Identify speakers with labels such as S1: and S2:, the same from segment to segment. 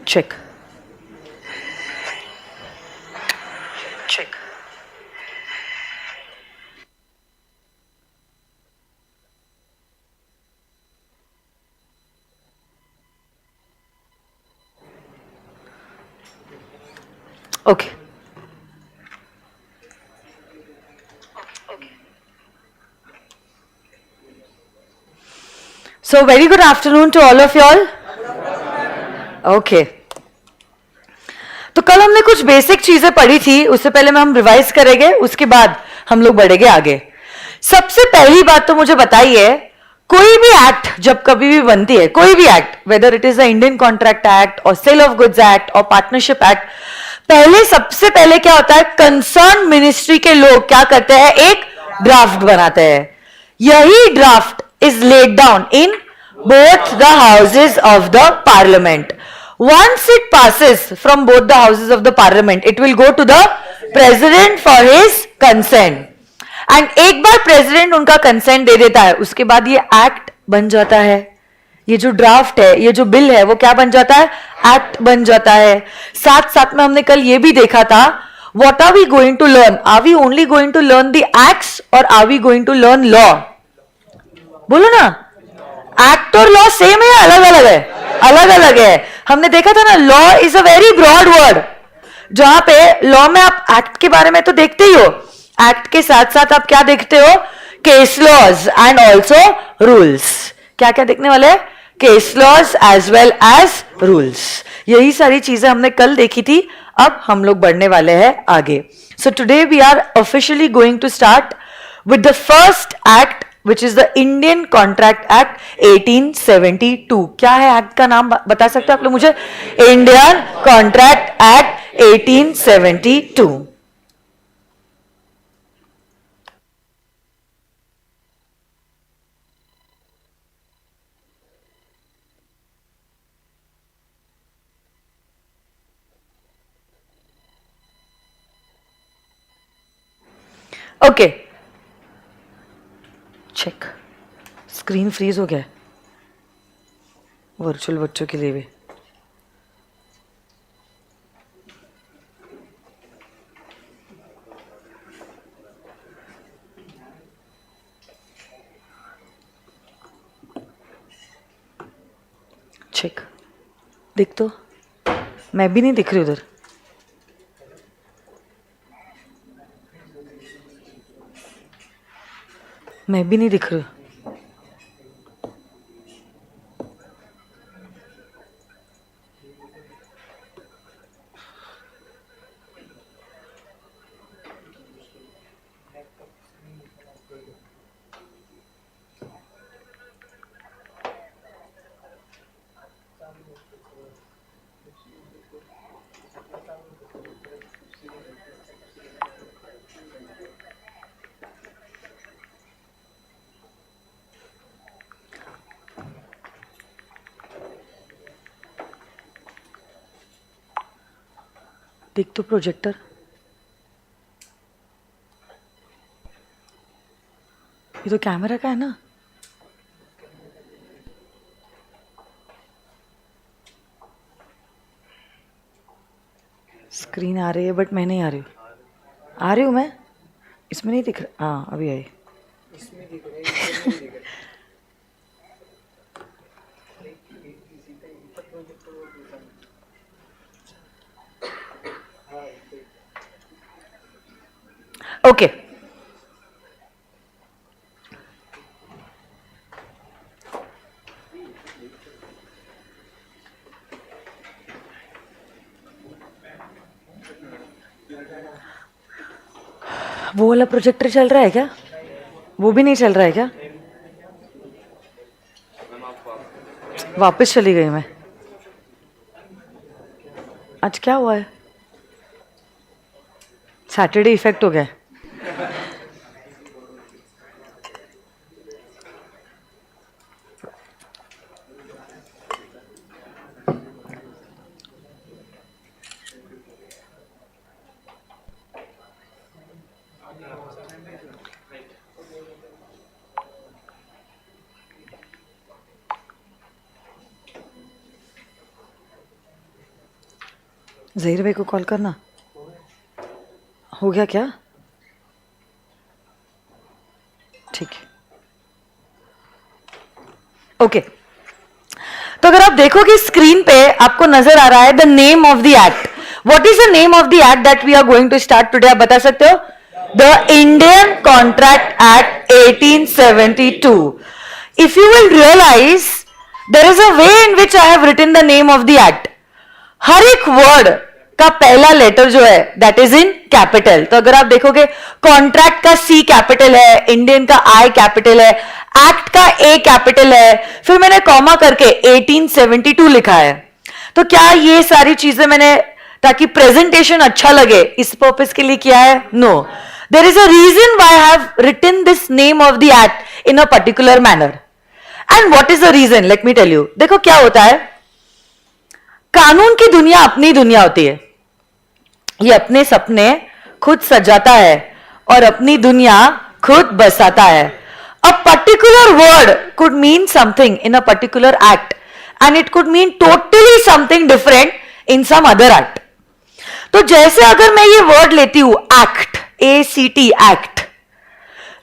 S1: Check. Check. Okay. So very good afternoon to all of y'all. Okay. तो कल हमने कुछ बेसिक चीजें पढ़ी थी, उससे पहले में हम रिवाइज करेंगे, उसके बाद हम लोग बढ़ेंगे आगे. सबसे पहली बात तो मुझे बताइए, कोई भी एक्ट जब कभी भी बनती है, कोई भी act, whether it is the Indian contract act और सेल ऑफ गुड्स एक्ट और पार्टनरशिप एक्ट, पहले सबसे पहले क्या होता है, कंसर्न मिनिस्ट्री के लोग क्या करते हैं, एक ड्राफ्ट बनाते हैं. यही draft is laid down in both the houses of the parliament. Once it passes from both the houses of the parliament, it will go to the president for his consent. And एक बार president उनका consent दे देता है, उसके बाद ये act बन जाता है. ये जो ड्राफ्ट है, ये जो बिल है, वो क्या बन जाता है, एक्ट बन जाता है. साथ साथ में हमने कल ये भी देखा था, what are we going to learn? Are we only going to learn the acts or are we going to learn law? बोलो ना, एक्ट और लॉ सेम है या अलग अलग है, अलग अलग है. हमने देखा था ना, law is a very broad word, जहां पे लॉ में आप एक्ट के बारे में तो देखते ही हो, एक्ट के साथ साथ आप क्या देखते हो, case laws and also rules. क्या क्या देखने वाले, case laws as well as rules. यही सारी चीजें हमने कल देखी थी. अब हम लोग बढ़ने वाले हैं आगे. So today we are officially going to start with the first act, which is the Indian Contract Act 1872. क्या है एक्ट का नाम, बता सकते हो आप लोग मुझे, Indian contract act 1872. Okay, check. Screen freeze हो गया वर्चुअल बच्चों के लिए भी. चेक, दिख तो, मैं भी नहीं दिख रही उधर. मैं भी नहीं दिख रही. देख तो प्रोजेक्टर, ये तो कैमरा का है ना. स्क्रीन आ रही है बट मैं नहीं आ रही हूँ. आ रही हूँ मैं, इसमें नहीं दिख रहा. हाँ अभी आई. इसमें दिख रहा है. ओके, वो वाला प्रोजेक्टर चल रहा है क्या, वो भी नहीं चल रहा है क्या. वापस चली गई मैं. आज क्या हुआ है, सैटरडे इफेक्ट हो गया. जहीर भाई को कॉल करना। हो गया क्या? ठीक है, ओके। तो अगर आप देखोगे स्क्रीन पे आपको नजर आ रहा है the name of the act. What is the name of the act that we are going to start today? आप बता सकते हो? The Indian contract act 1872। If you will realise there is a way in which I have written the name of the act. हर एक word का पहला letter जो है दैट इज इन कैपिटल। तो अगर आप देखोगे कॉन्ट्रैक्ट का सी कैपिटल है, इंडियन का आई कैपिटल है, एक्ट का ए कैपिटल है, फिर मैंने कॉमा करके 1872 लिखा है। तो क्या ये सारी चीजें मैंने ताकि प्रेजेंटेशन अच्छा लगे इस पर्पस के लिए किया है? No, there is a reason why I have written this name of the act in a particular manner. And what is the reason? Let me tell you. देखो क्या होता है, कानून की दुनिया अपनी दुनिया होती है। ये अपने सपने खुद सजाता है और अपनी दुनिया खुद बसाता है। A particular word could mean something in a particular act and it could mean totally something different in some other act. तो जैसे अगर मैं ये वर्ड लेती हूं act, ACT act,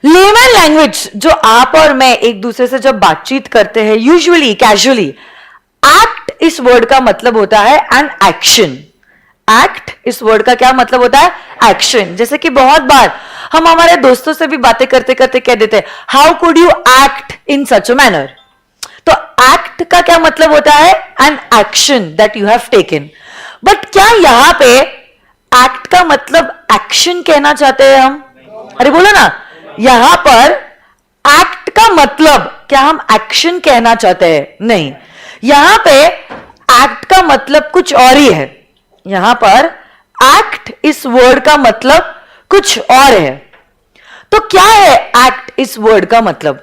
S1: layman language जो आप और मैं एक दूसरे से जब बातचीत करते हैं यूजुअली कैजुअली, एक्ट इस वर्ड का मतलब होता है एन एक्शन। एक्ट इस वर्ड का क्या मतलब होता है? एक्शन। जैसे कि बहुत बार हम हमारे दोस्तों से भी बातें करते करते कह देते हैं how could you act in such a manner. तो एक्ट का क्या मतलब होता है? An action that you have taken. But क्या यहां पे एक्ट का मतलब एक्शन कहना चाहते हैं हम? अरे बोलो ना, यहां पर एक्ट का मतलब क्या हम एक्शन कहना चाहते हैं? नहीं, यहां पे एक्ट का मतलब कुछ और ही है। यहां पर एक्ट इस वर्ड का मतलब कुछ और है। तो क्या है एक्ट इस वर्ड का मतलब?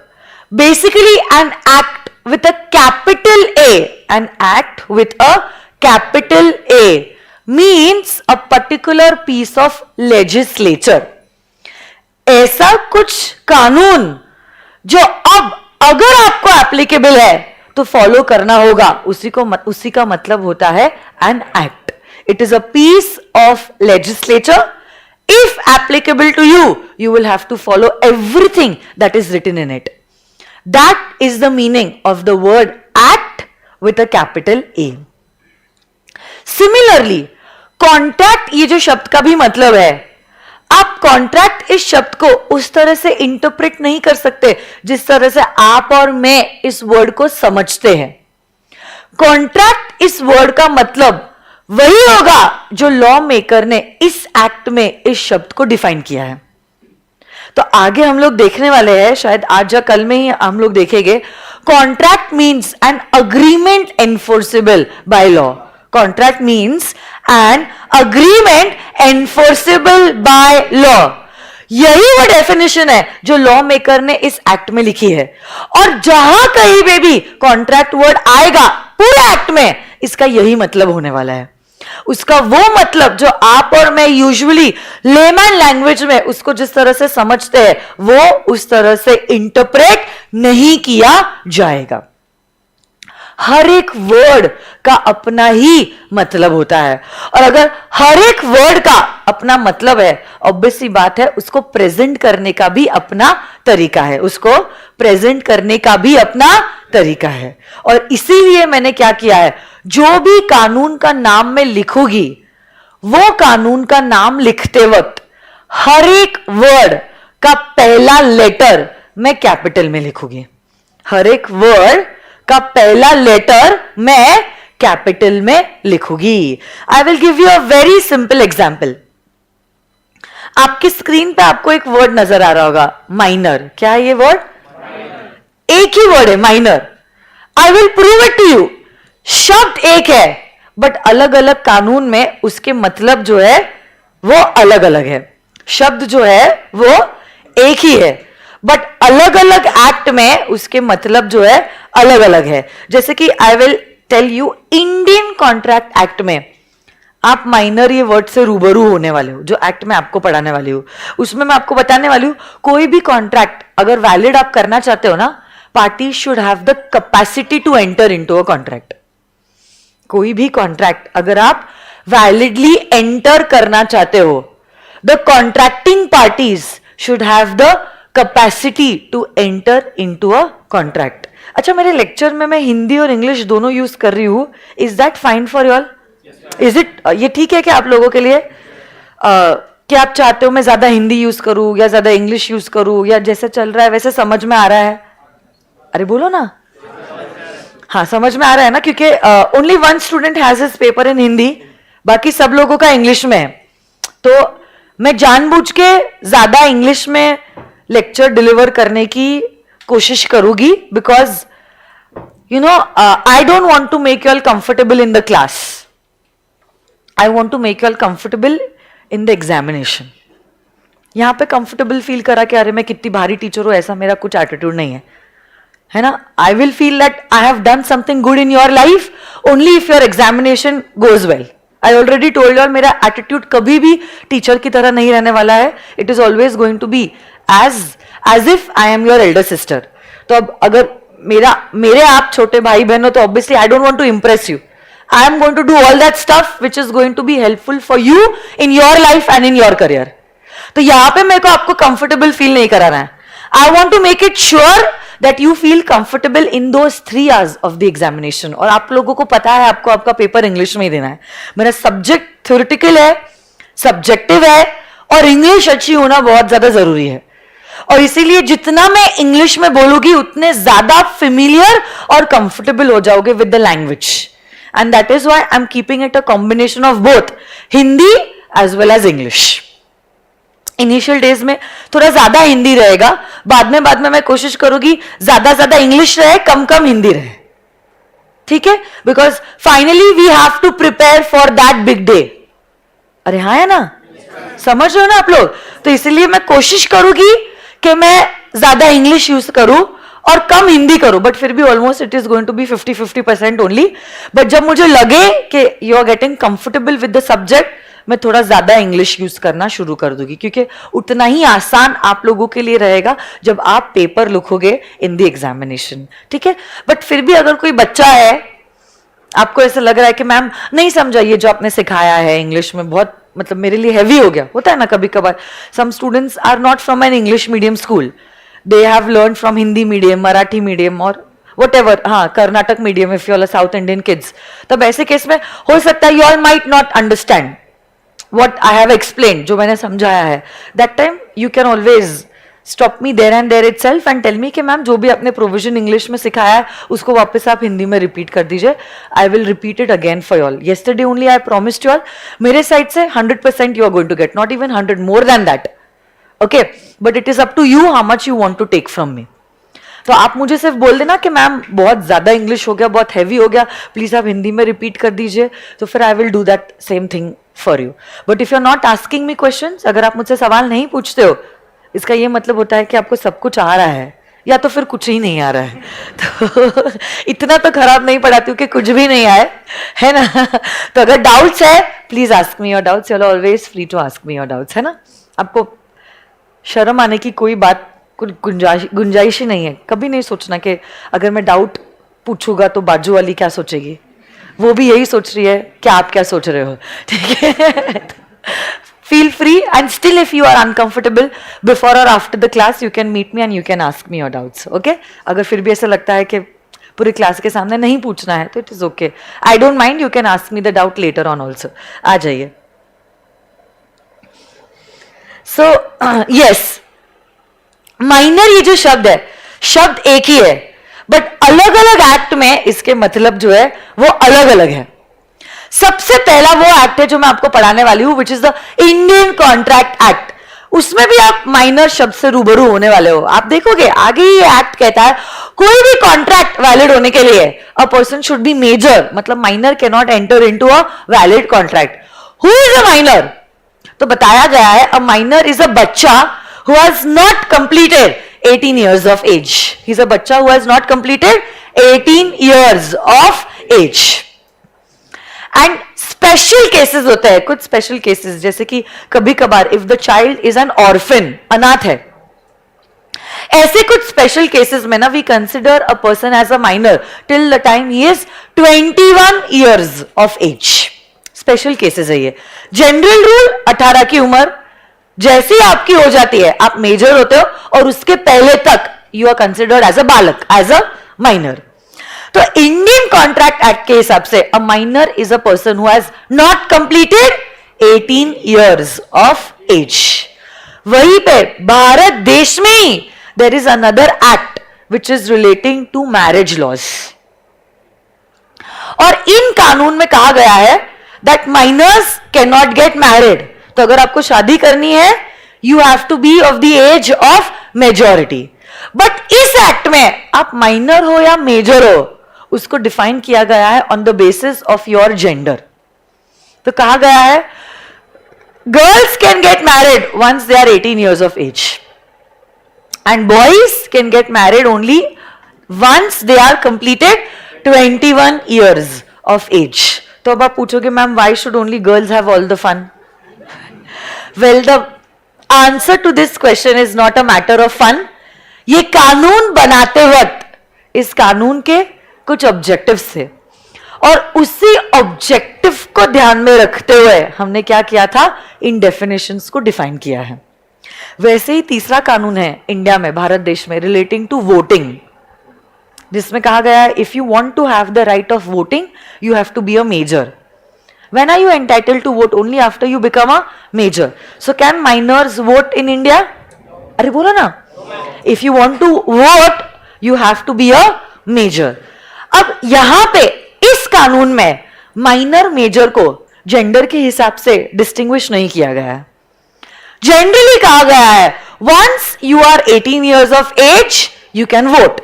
S1: Basically an act with a capital A, an act with a capital A means a particular piece of legislature. ऐसा कुछ कानून जो अब अगर आपको एप्लीकेबल है तो फॉलो करना होगा, उसी का मतलब होता है an act. It is a piece of legislature. If applicable to you, you will have to follow everything that is written in it. That is the meaning of the word act with a capital A. Similarly, contract ये जो शब्द का भी मतलब है, आप contract इस शब्द को उस तरह से इंटरप्रेट नहीं कर सकते जिस तरह से आप और मैं इस वर्ड को समझते हैं। कॉन्ट्रैक्ट इस वर्ड का मतलब वही होगा जो लॉ मेकर ने इस एक्ट में इस शब्द को डिफाइन किया है। तो आगे हम लोग देखने वाले हैं, शायद आज या कल में ही हम लोग देखेंगे, contract means N agreement enforceable by law. Contract means N agreement enforceable by law. यही वो डेफिनेशन है जो लॉ मेकर ने इस एक्ट में लिखी है। और जहां कहीं पे भी कॉन्ट्रैक्ट वर्ड आएगा पूरे एक्ट में, इसका यही मतलब होने वाला है। उसका वो मतलब जो आप और मैं यूजुअली लेमन लैंग्वेज में उसको जिस तरह से समझते हैं वो उस तरह से इंटरप्रेट नहीं किया जाएगा। हर एक वर्ड का अपना ही मतलब होता है, और अगर हर एक वर्ड का अपना मतलब है, ऑब्वियस सी बात है उसको प्रेजेंट करने का भी अपना तरीका है, उसको प्रेजेंट करने का भी अपना तरीका है। और इसीलिए मैंने क्या किया है, जो भी कानून का नाम मैं लिखूंगी वो कानून का नाम लिखते वक्त हर एक वर्ड का पहला लेटर मैं कैपिटल में लिखूंगी। हर एक वर्ड का पहला लेटर मैं कैपिटल में लिखूंगी। I will give you a very simple example. आपकी स्क्रीन पे आपको एक वर्ड नजर आ रहा होगा, माइनर। क्या है ये वर्ड? एक ही वर्ड है, minor. I will prove it to you. शब्द एक है बट अलग अलग कानून में उसके मतलब जो है वो अलग अलग है। शब्द जो है वो एक ही है बट अलग अलग एक्ट में उसके मतलब जो है अलग अलग है। जैसे कि I will tell you, Indian contract act में आप माइनर ये वर्ड से रूबरू होने वाले हो। जो एक्ट में आपको पढ़ाने वाली हूं उसमें मैं आपको बताने वाली हूं, कोई भी कॉन्ट्रैक्ट अगर वैलिड आप करना चाहते हो ना, party should have the capacity to enter into a contract. कोई भी कॉन्ट्रैक्ट अगर आप वैलिडली एंटर करना चाहते हो, the contracting parties should have the capacity to enter into a contract. अच्छा, मेरे लेक्चर में मैं हिंदी और इंग्लिश दोनों यूज कर रही हूं. Is that fine for you all? Is it? ये ठीक है क्या आप लोगों के लिए? क्या आप चाहते हो मैं ज्यादा हिंदी यूज करूं या ज्यादा इंग्लिश यूज करूं, या जैसे चल रहा है वैसे समझ में आ रहा है? अरे बोलो ना. हाँ, समझ में आ रहा है ना, क्योंकि only one student has his paper in Hindi, बाकी सब लोगों का इंग्लिश में है. तो मैं जानबूझ के ज्यादा इंग्लिश में लेक्चर डिलीवर करने की कोशिश करूंगी, because you know I don't want to make you all comfortable in the class. I want to make you all comfortable in the examination. यहां पे कंफर्टेबल फील करा कि अरे मैं कितनी भारी टीचर हूं, ऐसा मेरा कुछ एटीट्यूड नहीं है, है ना. I will feel that I have done something good in your life only if your examination goes well. I already told you, मेरा एटीट्यूड कभी भी टीचर की तरह नहीं रहने वाला है. It is always going to be as if I am your elder sister. तो अब अगर मेरे आप छोटे भाई बहन हो, तो obviously I don't want to impress you. I am going to do all that stuff which is going to be helpful for you in your life and in your career. तो यहां पे मेरे को आपको कंफर्टेबल फील नहीं कराना है. I want to make it sure that you feel comfortable in those 3 hours of the examination. और आप लोगों को पता है आपको आपका पेपर इंग्लिश में ही देना है. मेरा सब्जेक्ट थ्योरेटिकल है, सब्जेक्टिव है, और इंग्लिश अच्छी होना बहुत ज्यादा जरूरी है. और इसीलिए जितना मैं इंग्लिश में बोलूंगी उतने ज्यादा फेमिलियर और कंफर्टेबल हो जाओगे with the language. And that is why I'm keeping it a combination of both Hindi as well as English. Initial days में थोड़ा ज्यादा हिंदी रहेगा, बाद में मैं कोशिश करूंगी ज्यादा इंग्लिश रहे, कम हिंदी रहे. ठीक है? Because finally we have to prepare for that big day. अरे हाँ है ना? समझ रहे हो ना आप लोग? तो इसलिए मैं कोशिश करूंगी कि मैं ज्यादा इंग्लिश यूज करूं और कम हिंदी करो, बट फिर भी almost it is going to be 50-50% only. But जब मुझे लगे कि you are getting comfortable with the subject, मैं थोड़ा ज्यादा इंग्लिश यूज करना शुरू कर दूंगी, क्योंकि उतना ही आसान आप लोगों के लिए रहेगा जब आप पेपर लिखोगे इन द एग्जामिनेशन. ठीक है? बट फिर भी अगर कोई बच्चा है, आपको ऐसा लग रहा है कि मैम नहीं समझा ये जो आपने सिखाया है इंग्लिश में, बहुत मतलब मेरे लिए हैवी हो गया, होता है ना कभी कभार. Some students are not from an English medium school, they have learned from Hindi medium, Marathi medium or whatever, हाँ Karnataka medium if you are South Indian kids. तब ऐसे केस में हो सकता है you all might not understand what I have explained, जो मैंने समझाया है. That time you can always stop me there and there itself and tell me कि मैम जो भी आपने प्रोविजन इंग्लिश में सिखाया है उसको वापस आप हिंदी में रिपीट कर दीजिए. I will repeat it again for you all. Yesterday only I promised you all, मेरे साइड से 100% you are going to get, not even 100, more than that. Okay, but it is up to you how much you want to take from me. तो आप मुझे सिर्फ बोल देना कि ma'am बहुत ज्यादा इंग्लिश हो गया, बहुत हैवी हो गया, प्लीज आप हिंदी में रिपीट कर दीजिए, तो फिर I will do that same thing for you. But if you are not asking me questions, अगर आप मुझसे सवाल नहीं पूछते हो, इसका ये मतलब होता है कि आपको सब कुछ आ रहा है, या तो फिर कुछ ही नहीं आ रहा है. तो इतना तो खराब नहीं पढ़ाती हूँ कि कुछ भी नहीं आए, है ना. तो अगर डाउट्स है please ask me your doubts. You are always free to ask me your doubts, है ना. आपको शर्म आने की कोई बात, कुछ गुंजाइश ही नहीं है. कभी नहीं सोचना कि अगर मैं डाउट पूछूंगा तो बाजू वाली क्या सोचेगी, वो भी यही सोच रही है कि आप क्या सोच रहे हो. ठीक है? Feel free, and still if you are uncomfortable before और after the class you can meet me and you can ask me your doubts. Okay? अगर फिर भी ऐसा लगता है कि पूरी क्लास के सामने नहीं पूछना है तो it is okay. I don't mind, you can ask me the doubt later on also. आ जाइए. सो यस, माइनर ये जो शब्द है, शब्द एक ही है, बट अलग अलग एक्ट में इसके मतलब जो है वो अलग अलग है. सबसे पहला वो एक्ट है जो मैं आपको पढ़ाने वाली हूं, which is the Indian contract act. उसमें भी आप माइनर शब्द से रूबरू होने वाले हो. आप देखोगे आगे ये एक्ट कहता है कोई भी कॉन्ट्रैक्ट वैलिड होने के लिए a person should be major, मतलब minor can not enter into a valid contract. Who is a minor? तो बताया गया है a minor is a bachcha who has not completed 18 years of age. He is a बच्चा who has not completed 18 years of age. And special cases होते हैं, कुछ special cases, जैसे कि कभी कभार if the child is an orphan, अनाथ है, ऐसे कुछ special cases में ना we consider a person as a minor till the time he is 21 years of age. Special cases है ये। जनरल रूल 18 की उम्र जैसी आपकी हो जाती है आप मेजर होते हो, और उसके पहले तक you are considered as a balak, as a minor. तो इंडियन कॉन्ट्रैक्ट एक्ट के हिसाब से a minor is a person who has not completed 18 years of age. वहीं पे भारत देश में ही there is another act which is relating to marriage laws, और इन कानून में कहा गया है that minors can not get married. तो अगर आपको शादी करनी है you have to be of the age of majority. But इस एक्ट में आप माइनर हो या मेजर हो उसको डिफाइन किया गया है on the basis of your gender. तो कहा गया है girls can get married once they are 18 years of age and boys can get married only once they are completed 21 years of age. तो अब आप पूछोगे ma'am why should only girls have all the fun? Well, the answer to this question is not a matter of fun. ये कानून बनाते वक्त इस कानून के कुछ ऑब्जेक्टिव्स थे, और उसी ऑब्जेक्टिव को ध्यान में रखते हुए हमने क्या किया था, इन डेफिनेशंस को डिफाइन किया है। वैसे ही तीसरा कानून है इंडिया में, भारत देश में, रिलेटिंग टू वोटिंग, जिसमें कहा गया है if you want to have the right of voting you have to be a major. When are you entitled to vote? Only after you become a major. So can minors vote in India? अरे बोलो ना। If you want to vote, you have to be a major. अब यहां पे इस कानून में minor major को जेंडर के हिसाब से डिस्टिंग्विश नहीं किया गया है। जनरली कहा गया है once you are 18 years of age you can vote.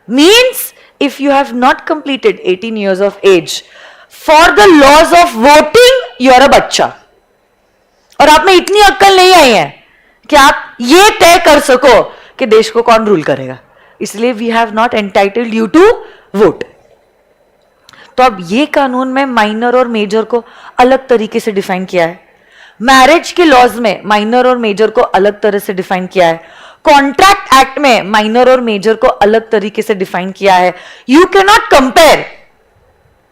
S1: Means if you have not completed 18 years of age for the laws of voting you are a बच्चा, और आप में इतनी अक्ल नहीं आई है कि आप ये तय कर सको कि देश को कौन रूल करेगा, इसलिए we have not entitled you to vote. तो अब ये कानून में माइनर और मेजर को अलग तरीके से डिफाइन किया है, मैरिज के लॉज में माइनर और मेजर को अलग तरह से डिफाइन किया है, कॉन्ट्रैक्ट एक्ट में माइनर और मेजर को अलग तरीके से डिफाइन किया है। You can not compare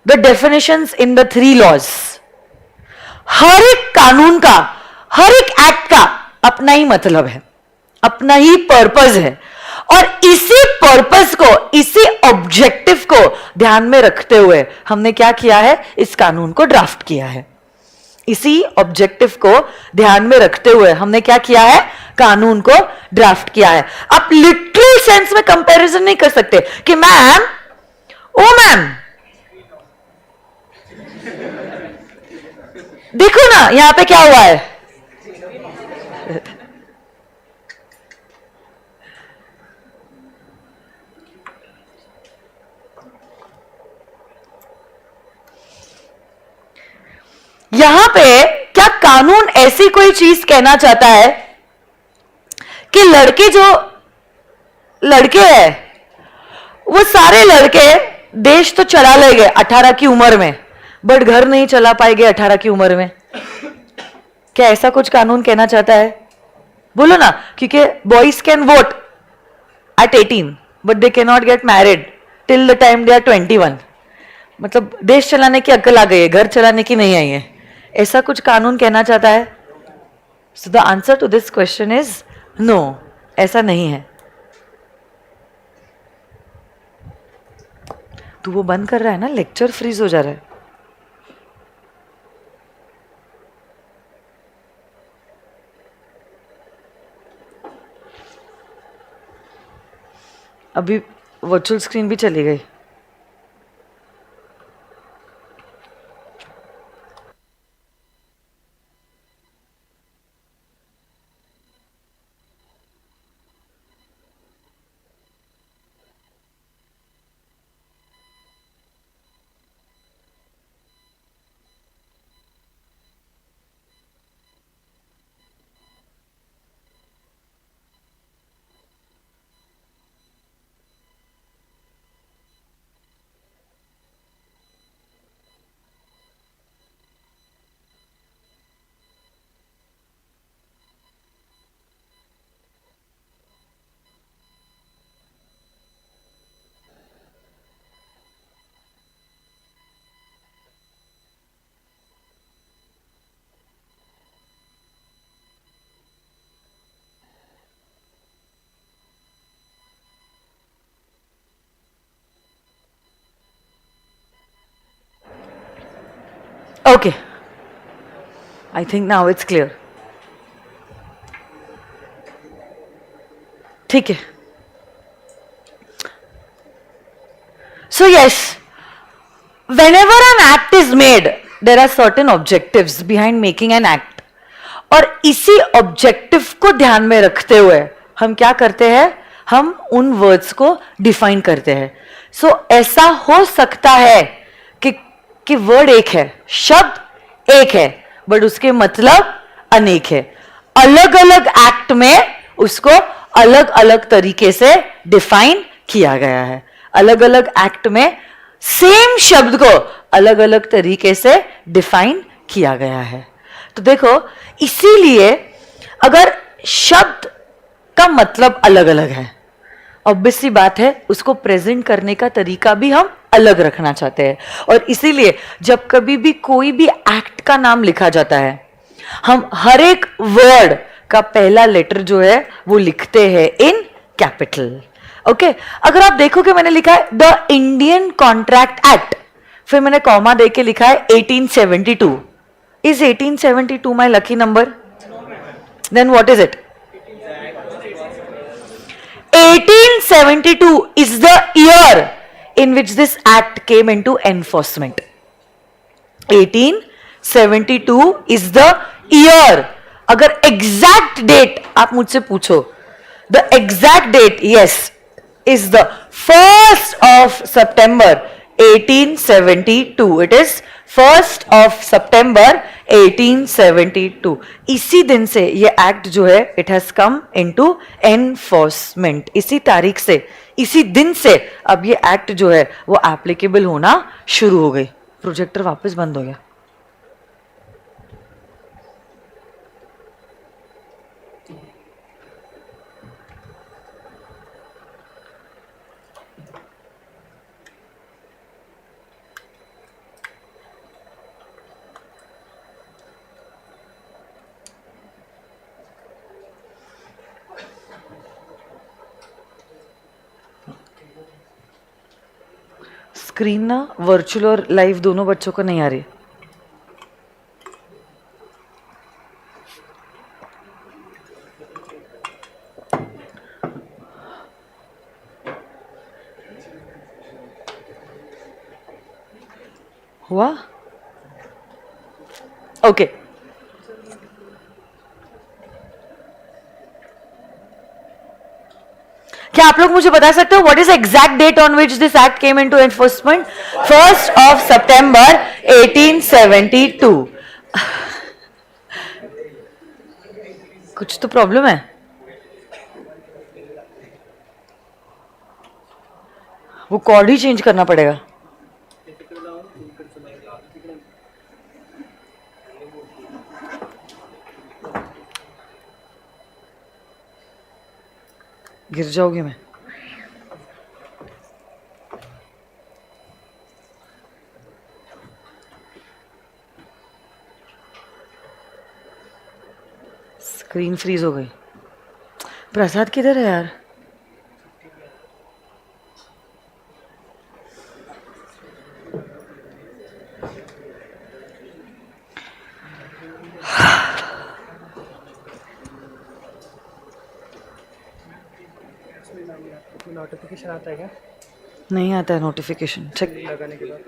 S1: the definitions in the three laws. हर एक कानून का, हर एक एक्ट का अपना ही मतलब है, अपना ही पर्पस है, और इसी पर्पस को, इसी ऑब्जेक्टिव को ध्यान में रखते हुए हमने क्या किया है, इस कानून को ड्राफ्ट किया है। इसी ऑब्जेक्टिव को ध्यान में रखते हुए हमने क्या किया है, कानून को ड्राफ्ट किया है। आप लिटरल सेंस में कंपैरिजन नहीं कर सकते कि मैम, ओ मैम देखो ना यहां पे क्या हुआ है, यहां पे क्या कानून ऐसी कोई चीज कहना चाहता है कि लड़के जो लड़के हैं वो सारे लड़के देश तो चला लेंगे 18 की उम्र में, बट घर नहीं चला पाएंगे 18 की उम्र में? क्या ऐसा कुछ कानून कहना चाहता है? बोलो ना, क्योंकि boys can vote at 18 but they can not get married till the time they are 21। मतलब देश चलाने की अक्ल आ गई है, घर चलाने की नहीं आई है, ऐसा कुछ कानून कहना चाहता है? So the answer to this question is no, ऐसा नहीं है। तो वो बंद कर रहा है ना, लेक्चर फ्रीज हो जा रहा है। अभी वर्चुअल स्क्रीन भी चली गई। Okay, I think now it's clear. ठीक है. So yes, whenever an act is made, there are certain objectives behind making an act. और इसी ऑब्जेक्टिव को ध्यान में रखते हुए हम क्या करते हैं, हम उन वर्ड्स को डिफाइन करते हैं. सो ऐसा हो सकता है कि वर्ड एक है, शब्द एक है, बट उसके मतलब अनेक है. अलग अलग एक्ट में उसको अलग अलग तरीके से डिफाइन किया गया है. अलग अलग एक्ट में सेम शब्द को अलग अलग तरीके से डिफाइन किया गया है. तो देखो, इसीलिए अगर शब्द का मतलब अलग अलग है, ऑब्वियस सी बात है उसको प्रेजेंट करने का तरीका भी हम अलग रखना चाहते हैं. और इसीलिए जब कभी भी कोई भी एक्ट का नाम लिखा जाता है, हम हर एक वर्ड का पहला लेटर जो है वो लिखते हैं इन कैपिटल. ओके, अगर आप देखोगे मैंने लिखा है द इंडियन कॉन्ट्रैक्ट एक्ट, फिर मैंने कॉमा दे के लिखा है 1872. Is 1872 my lucky number? Then what is it? 1872 is the year in which this act came into enforcement. 1872 is the year. अगर exact date आप मुझसे पूछो, the exact date, yes, is the 1st of September 1872. It is 1st of September 1872. इसी दिन से ये act जो है it has come into enforcement. इसी तारीख से, इसी दिन से अब ये एक्ट जो है वो एप्लीकेबल होना शुरू हो गई. प्रोजेक्टर वापस बंद हो गया. स्क्रीन ना वर्चुअल और लाइव दोनों बच्चों को नहीं आ रही. हुआ? ओके. क्या आप लोग मुझे बता सकते हो what is exact date on which this act came into enforcement? 1st of September 1872. कुछ तो प्रॉब्लम है. वो कॉर्ड ही चेंज करना पड़ेगा. गिर जाओगी मैं. स्क्रीन फ्रीज हो गई. प्रसाद किधर है यार?
S2: नोटिफिकेशन आता है क्या?
S1: नहीं आता है नोटिफिकेशन. चेक
S2: लगाने के बाद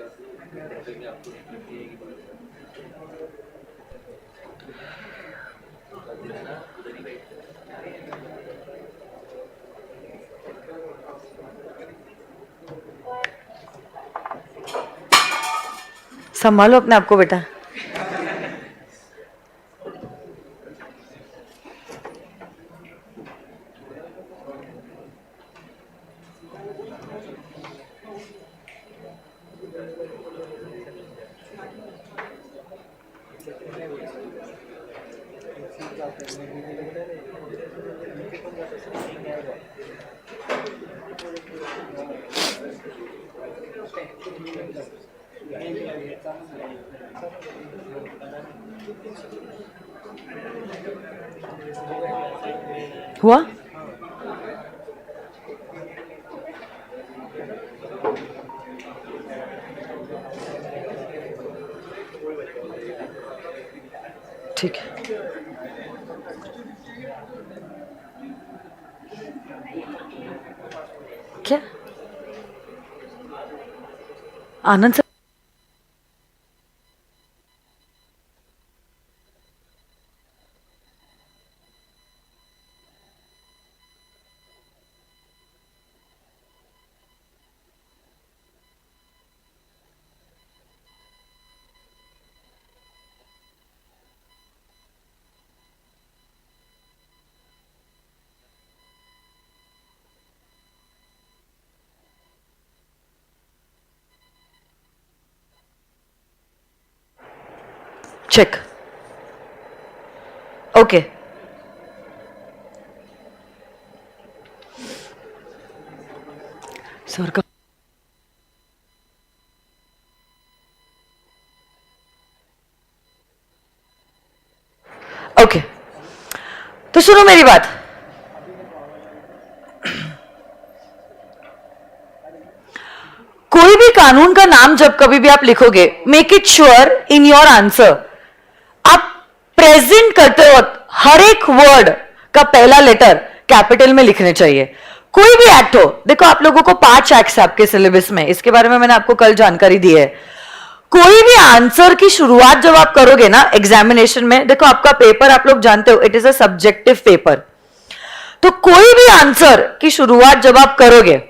S1: संभालो अपने आप को बेटा. हुआ? ठीक है, क्या Anand sir? Check, okay. Sir का ओके, तो सुनो मेरी बात। कोई भी कानून का नाम जब कभी भी आप लिखोगे, make it sure in your answer आप प्रेजेंट करते वक्त हर एक वर्ड का पहला लेटर कैपिटल में लिखने चाहिए। कोई भी एक्ट हो, देखो आप लोगों को 5 एक्ट्स आपके सिलेबस में, इसके बारे में मैंने आपको कल जानकारी दी है। कोई भी आंसर की शुरुआत जब आप करोगे ना एग्जामिनेशन में, देखो आपका पेपर आप लोग जानते हो it is a subjective paper, तो कोई भी आंसर की शुरुआत जब आप करोगे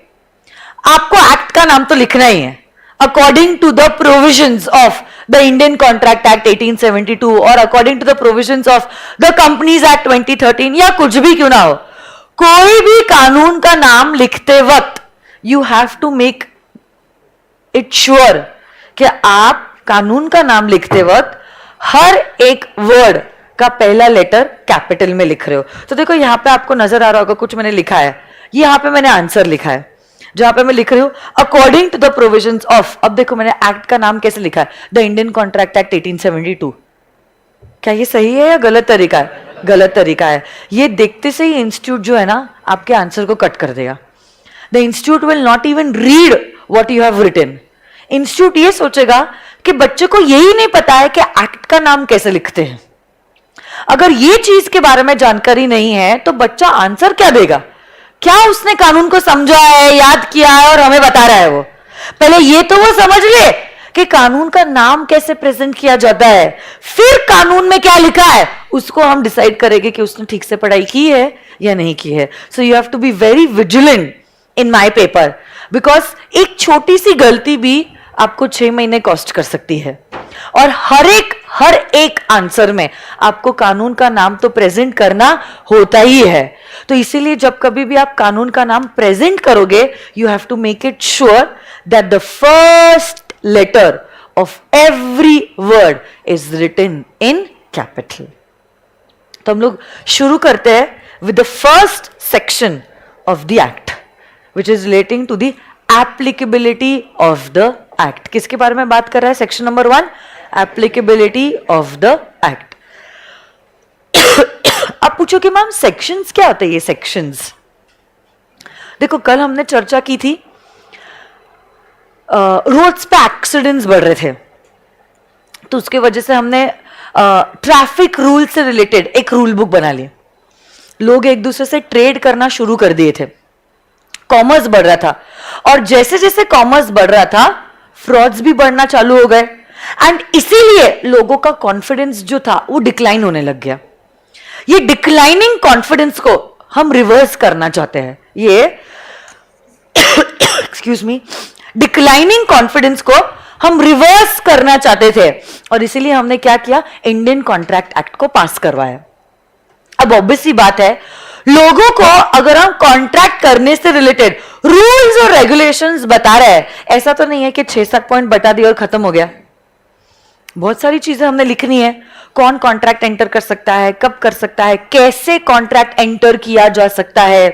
S1: आपको एक्ट का नाम तो लिखना ही है, according to the provisions of the Indian contract act 1872 और according to the provisions of the companies act 2013 या कुछ भी क्यों ना हो। कोई भी कानून का नाम लिखते वक्त you have to make it sure कि आप कानून का नाम लिखते वक्त हर एक वर्ड का पहला लेटर कैपिटल में लिख रहे हो। तो देखो यहां पे आपको नजर आ रहा होगा कुछ मैंने लिखा है, यहां पे मैंने आंसर लिखा है, जहां पे मैं लिख रही हूं according to the provisions of, अब देखो मैंने एक्ट का नाम कैसे लिखा है, द इंडियन कॉन्ट्रैक्ट एक्ट 1872। क्या ये सही है या गलत तरीका है? गलत तरीका है। ये देखते से ही इंस्टीट्यूट जो है ना आपके आंसर को कट कर देगा। The institute will not even read what you have written. Institute ये सोचेगा कि बच्चे को यही नहीं पता है कि एक्ट का नाम कैसे लिखते हैं। अगर ये चीज के बारे में जानकारी नहीं है तो बच्चा आंसर क्या देगा? क्या उसने कानून को समझा है, याद किया है और हमें बता रहा है? वो पहले ये तो वो समझ ले कि कानून का नाम कैसे प्रेजेंट किया जाता है, फिर कानून में क्या लिखा है उसको हम डिसाइड करेंगे कि उसने ठीक से पढ़ाई की है या नहीं की है। So you have to be very vigilant in my paper, because एक छोटी सी गलती भी आपको 6 महीने कॉस्ट कर सकती है। और हर एक आंसर में आपको कानून का नाम तो प्रेजेंट करना होता ही है। तो इसीलिए जब कभी भी आप कानून का नाम प्रेजेंट करोगे you have to make it sure that the first letter of every word is written in capital. तो हम लोग शुरू करते हैं with the first section of the act which is relating to the applicability of the act. किसके बारे में बात कर रहा है? Section number 1, applicability of the act. आप पूछो कि मैम सेक्शंस क्या होते हैं? ये सेक्शंस देखो कल हमने चर्चा की थी, रोड्स पे एक्सीडेंट्स बढ़ रहे थे तो उसके वजह से हमने ट्रैफिक रूल से रिलेटेड एक रूल बुक बना ली। लोग एक दूसरे से ट्रेड करना शुरू कर दिए थे, कॉमर्स बढ़ रहा था और जैसे जैसे कॉमर्स बढ़ रहा था फ्रॉड्स भी बढ़ना चालू हो गए एंड इसीलिए लोगों का कॉन्फिडेंस जो था वो डिक्लाइन होने लग गया। ये डिक्लाइनिंग कॉन्फिडेंस को हम रिवर्स करना चाहते हैं। ये एक्सक्यूज मी, डिक्लाइनिंग कॉन्फिडेंस को हम रिवर्स करना चाहते थे और इसीलिए हमने क्या किया, इंडियन कॉन्ट्रैक्ट एक्ट को पास करवाया। अब ऑब्वियस सी बात है लोगों को अगर हम कॉन्ट्रैक्ट करने से रिलेटेड रूल्स और रेगुलेशंस बता रहे हैं, ऐसा तो नहीं है कि 6-7 पॉइंट बता दिया और खत्म हो गया। बहुत सारी चीजें हमने लिखनी है। कौन कॉन्ट्रैक्ट एंटर कर सकता है, कब कर सकता है, कैसे कॉन्ट्रैक्ट एंटर किया जा सकता है,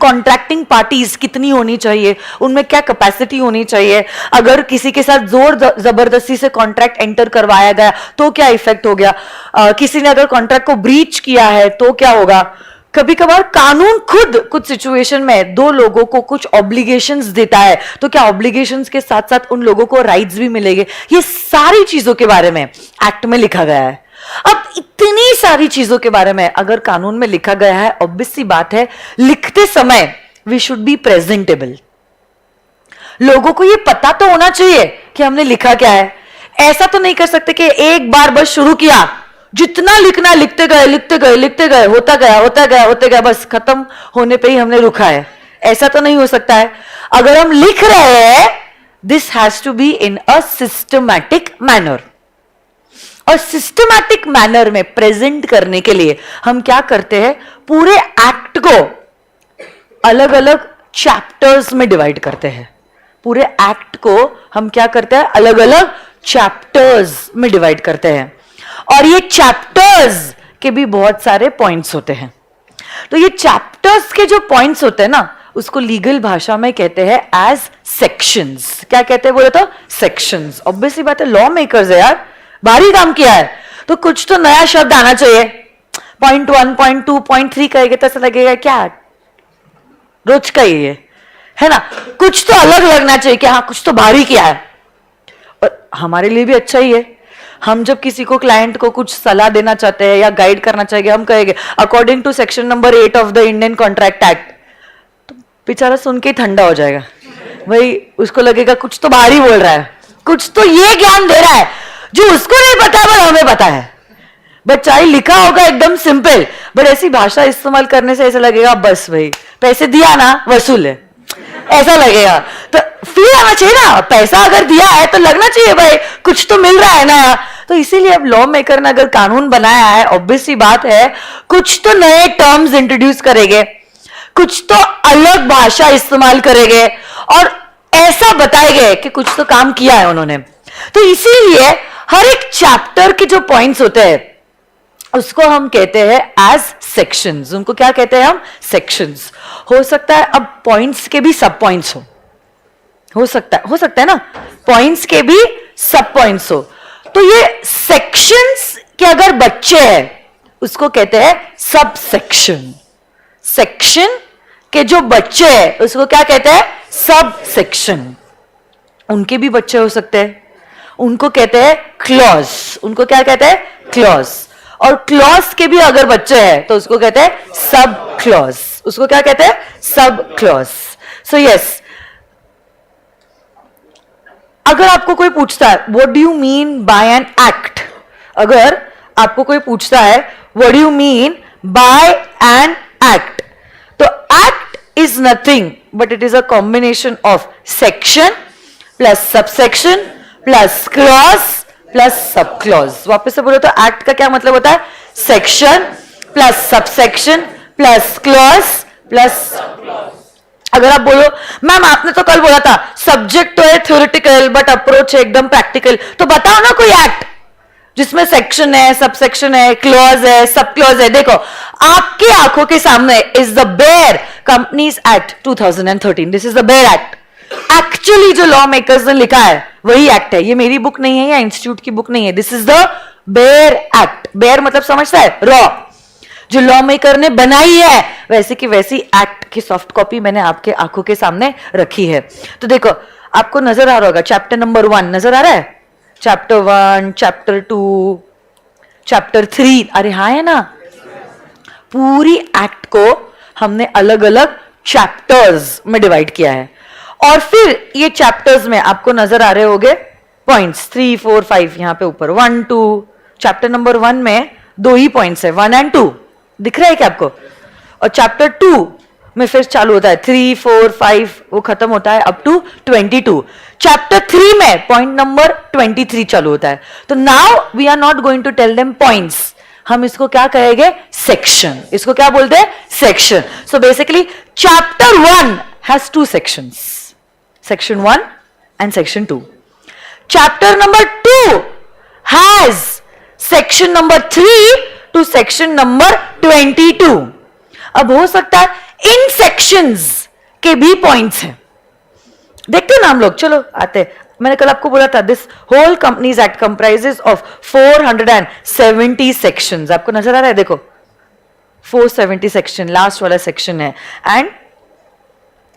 S1: कॉन्ट्रैक्टिंग पार्टीज कितनी होनी चाहिए, उनमें क्या कैपेसिटी होनी चाहिए, अगर किसी के साथ जोर जबरदस्ती से कॉन्ट्रैक्ट एंटर करवाया गया तो क्या इफेक्ट हो गया, किसी ने अगर कॉन्ट्रैक्ट को ब्रीच किया है तो क्या होगा, कभी कभार कानून खुद कुछ सिचुएशन में दो लोगों को कुछ ऑब्लिगेशंस देता है, तो क्या ऑब्लिगेशंस के साथ साथ उन लोगों को राइट्स भी मिलेंगे? ये सारी चीजों के बारे में एक्ट में लिखा गया है। अब इतनी सारी चीजों के बारे में अगर कानून में लिखा गया है, ऑब्वियस सी बात है लिखते समय वी शुड बी प्रेजेंटेबल। लोगों को ये पता तो होना चाहिए कि हमने लिखा क्या है। ऐसा तो नहीं कर सकते कि एक बार बस शुरू किया, जितना लिखना लिखते गए लिखते गए लिखते गए, होता गया होता गया होते गया, बस खत्म होने पे ही हमने रुका है। ऐसा तो नहीं हो सकता है। अगर हम लिख रहे हैं, this has to be in a systematic manner. और सिस्टमैटिक मैनर में प्रेजेंट करने के लिए हम क्या करते हैं, पूरे एक्ट को अलग अलग चैप्टर्स में डिवाइड करते हैं। पूरे एक्ट को हम क्या करते हैं, अलग अलग चैप्टर्स में डिवाइड करते हैं। और ये चैप्टर्स के भी बहुत सारे पॉइंट्स होते हैं। तो ये चैप्टर्स के जो पॉइंट्स होते हैं ना, उसको लीगल भाषा में कहते हैं एज सेक्शंस। क्या कहते हैं बोले तो? सेक्शंस। ऑब्वियसली बात है, लॉ मेकर्स है यार, भारी काम किया है, तो कुछ तो नया शब्द आना चाहिए। पॉइंट 1, पॉइंट 2, पॉइंट 3 कहेंगे तो ऐसा लगेगा क्या रोज का ही है ना। कुछ तो अलग लगना चाहिए कि हाँ कुछ तो भारी किया है। और हमारे लिए भी अच्छा ही है। हम जब किसी को, क्लाइंट को कुछ सलाह देना चाहते हैं या गाइड करना चाहिए, हम कहेंगे according to section number 8 of the Indian contract act, तो बेचारा सुन के ही ठंडा हो जाएगा भाई। उसको लगेगा कुछ तो भारी बोल रहा है, कुछ तो ये ज्ञान दे रहा है जो उसको नहीं पता पर हमें पता है। बट चाहे लिखा होगा एकदम सिंपल, बट ऐसी भाषा इस्तेमाल करने से ऐसा लगेगा बस भाई पैसे दिया ना वसूल है, ऐसा लगेगा। तो फील आना चाहिए ना, पैसा अगर दिया है तो लगना चाहिए भाई कुछ तो मिल रहा है ना। तो इसीलिए अब लॉ मेकर ने अगर कानून बनाया है, ऑब्वियस सी बात है कुछ तो नए टर्म्स इंट्रोड्यूस करेंगे, कुछ तो अलग भाषा इस्तेमाल करेंगे और ऐसा बताएंगे कि कुछ तो काम किया है उन्होंने। तो इसीलिए हर एक चैप्टर के जो पॉइंट्स होते हैं उसको हम कहते हैं एज सेक्शंस। उनको क्या कहते हैं हम? सेक्शंस। हो सकता है अब पॉइंट्स के भी सब पॉइंट्स हो सकता है ना, पॉइंट्स के भी सब पॉइंट्स हो। तो ये सेक्शंस के अगर बच्चे हैं उसको कहते हैं सब सेक्शन। सेक्शन के जो बच्चे हैं उसको क्या कहते हैं? Sub section. उनके भी बच्चे हो सकते हैं, उनको कहते हैं क्लॉज। उनको क्या कहते हैं? क्लॉज। और क्लॉज के भी अगर बच्चे हैं तो उसको कहते हैं सब क्लॉज। उसको क्या कहते हैं? Sub clause. सो यस, अगर आपको कोई पूछता है what do you mean by an act, अगर आपको कोई पूछता है what do you mean by an act, तो act is nothing but it is a combination of section plus subsection plus clause plus sub clause. वापस से बोलो तो एक्ट का क्या मतलब होता है? Section plus subsection plus clause plus. अगर आप बोलो मैम आपने तो कल बोला था सब्जेक्ट तो है थ्योरेटिकल बट अप्रोच है एकदम प्रैक्टिकल, तो बताओ ना कोई एक्ट जिसमें सेक्शन है, सबसेक्शन है, क्लॉज है, सब क्लॉज है। देखो आपकी आंखों के सामने is the bare companies act 2013। This is the bare act. Actually जो लॉ मेकर्स ने लिखा है वही एक्ट है। ये मेरी बुक नहीं है या इंस्टीट्यूट की बुक नहीं है। This is the bare act. Bare मतलब समझता है? रॉ। जो लॉ मेकर ने बनाई है वैसे की वैसी एक्ट की सॉफ्ट कॉपी मैंने आपके आंखों के सामने रखी है। तो देखो आपको नजर आ रहा होगा चैप्टर नंबर 1 नजर आ रहा है, चैप्टर 1, चैप्टर 2, चैप्टर 3। अरे हाँ है ना। पूरी एक्ट को हमने अलग अलग चैप्टर्स में डिवाइड किया है और फिर ये चैप्टर्स में आपको नजर आ रहे होंगे पॉइंट्स 3, 4, 5 यहां पे ऊपर 1, 2। चैप्टर नंबर 1 में 2 ही पॉइंट्स है, 1 और 2 दिख रहा है क्या आपको? और चैप्टर 2 में फिर चालू होता है 3, 4, 5, वो खत्म होता है अप टू 22। चैप्टर 3 में पॉइंट नंबर 23 चालू होता है। तो now we are not going to tell them points, हम इसको क्या कहेंगे? सेक्शन। इसको क्या बोलते हैं? Section. So basically chapter 1 has 2 sections, section 1 and section 2. Chapter number 2 has section number 3 to section number 22. अब हो सकता है इन sections के भी points हैं, देखते हैं ना हम लोग। चलो आते हैं। मैंने कल आपको बोला था this whole companies act comprises of 470 sections। आपको नजर आ रहा है? देखो 470 सेक्शन, लास्ट वाला सेक्शन है, एंड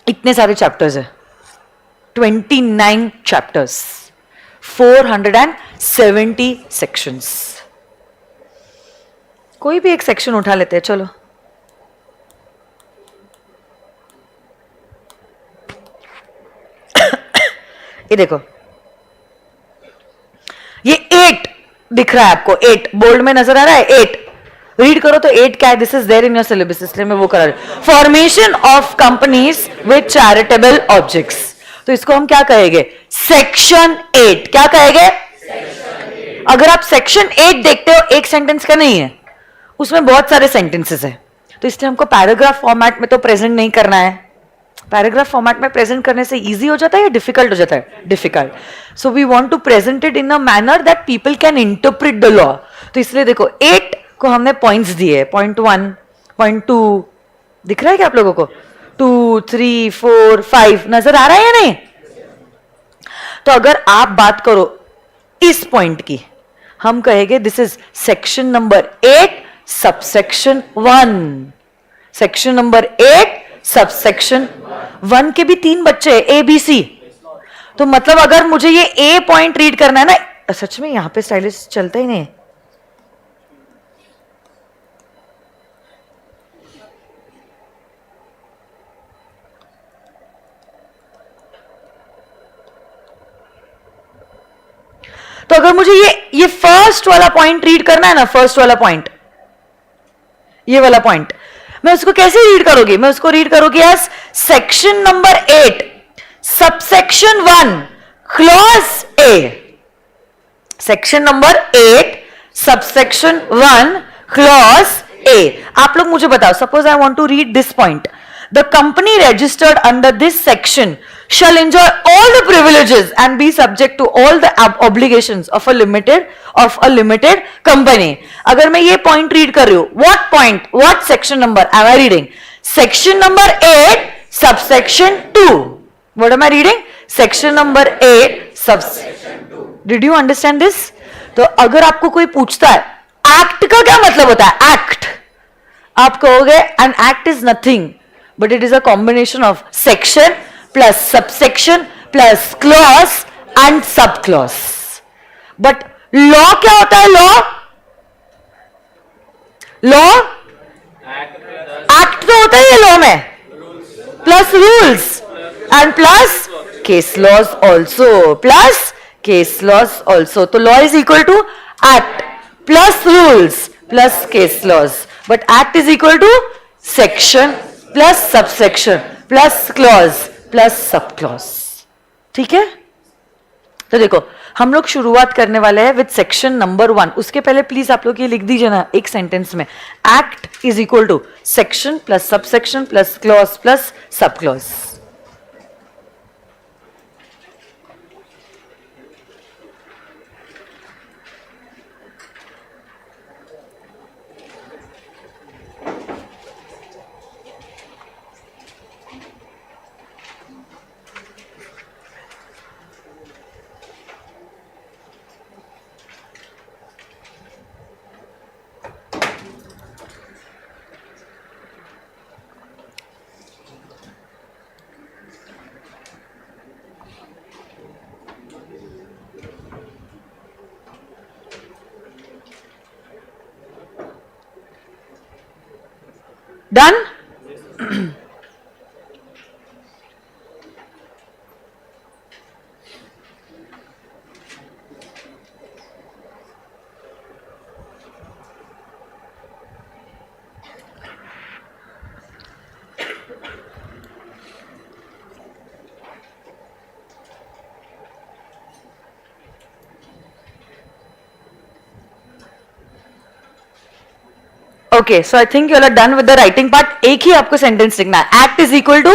S1: इतने सारे चैप्टर्स है, 29 चैप्टर्स, 470 सेक्शंस. कोई भी एक सेक्शन उठा लेते हैं, चलो. ये देखो, ये 8 दिख रहा है आपको, 8 बोल्ड में नजर आ रहा है, 8 रीड करो तो 8 क्या है, this is there in your syllabus, इसलिए मैं वो करा रही हूं. Formation of companies with charitable objects, तो इसको हम क्या कहेंगे, सेक्शन 8. क्या कहेंगे, अगर आप सेक्शन 8 देखते हो, एक सेंटेंस का नहीं है, उसमें बहुत सारे सेंटेंसेस है, तो इसलिए हमको पैराग्राफ फॉर्मेट में तो प्रेजेंट नहीं करना है. पैराग्राफ फॉर्मेट में प्रेजेंट करने से इजी हो जाता है या डिफिकल्ट हो जाता है, difficult. So we want to present it in a manner that people can interpret the law. तो इसलिए देखो 8 को हमने पॉइंट्स दिए, पॉइंट 1, पॉइंट 2 दिख रहा है क्या आप लोगों को, 2, 3, 4, 5 नजर आ रहा है या नहीं. तो अगर आप बात करो इस पॉइंट की, हम कहेंगे this is section number 8 subsection 1. Section number 8 subsection 1 के भी 3 बच्चे हैं, ए बी सी. तो मतलब अगर मुझे ये ए पॉइंट रीड करना है ना, सच में यहां पे स्टाइलिश चलता ही नहीं. तो अगर मुझे ये फर्स्ट वाला पॉइंट रीड करना है ना, फर्स्ट वाला पॉइंट, ये वाला पॉइंट, मैं उसको कैसे रीड करोगी, मैं उसको रीड करोगी as section number 8 subsection 1 clause A. Section number 8 subsection 1 clause A. आप लोग मुझे बताओ, suppose I want to read this point, the company registered under this section shall enjoy all the privileges and be subject to all the obligations of a limited company. अगर मैं ये point read कर रही हूं, what point, what section number am I reading? Section number 8 subsection 2. What am I reading? Section number 8 subsection 2. Did you understand this? तो अगर आपको कोई पूछता है एक्ट का क्या मतलब होता है, एक्ट, आप कहोगे an act is nothing but it is a combination of section plus subsection plus clause and subclause. But law क्या होता है, law act तो होता है ये law में, plus rules and plus case laws also, plus case laws also. तो law is equal to act plus rules plus case laws, but act is equal to section plus subsection plus clause plus sub clause. ठीक है, तो देखो हम लोग शुरुआत करने वाले हैं विद सेक्शन नंबर 1. उसके पहले प्लीज आप लोग ये लिख दीजिए ना एक सेंटेंस में, act is equal to section plus subsection plus clause plus sub clause. Done? Okay, so I think you are done with the writing part. एक ही आपको सेंटेंस लिखना है, एक्ट इज इक्वल टू,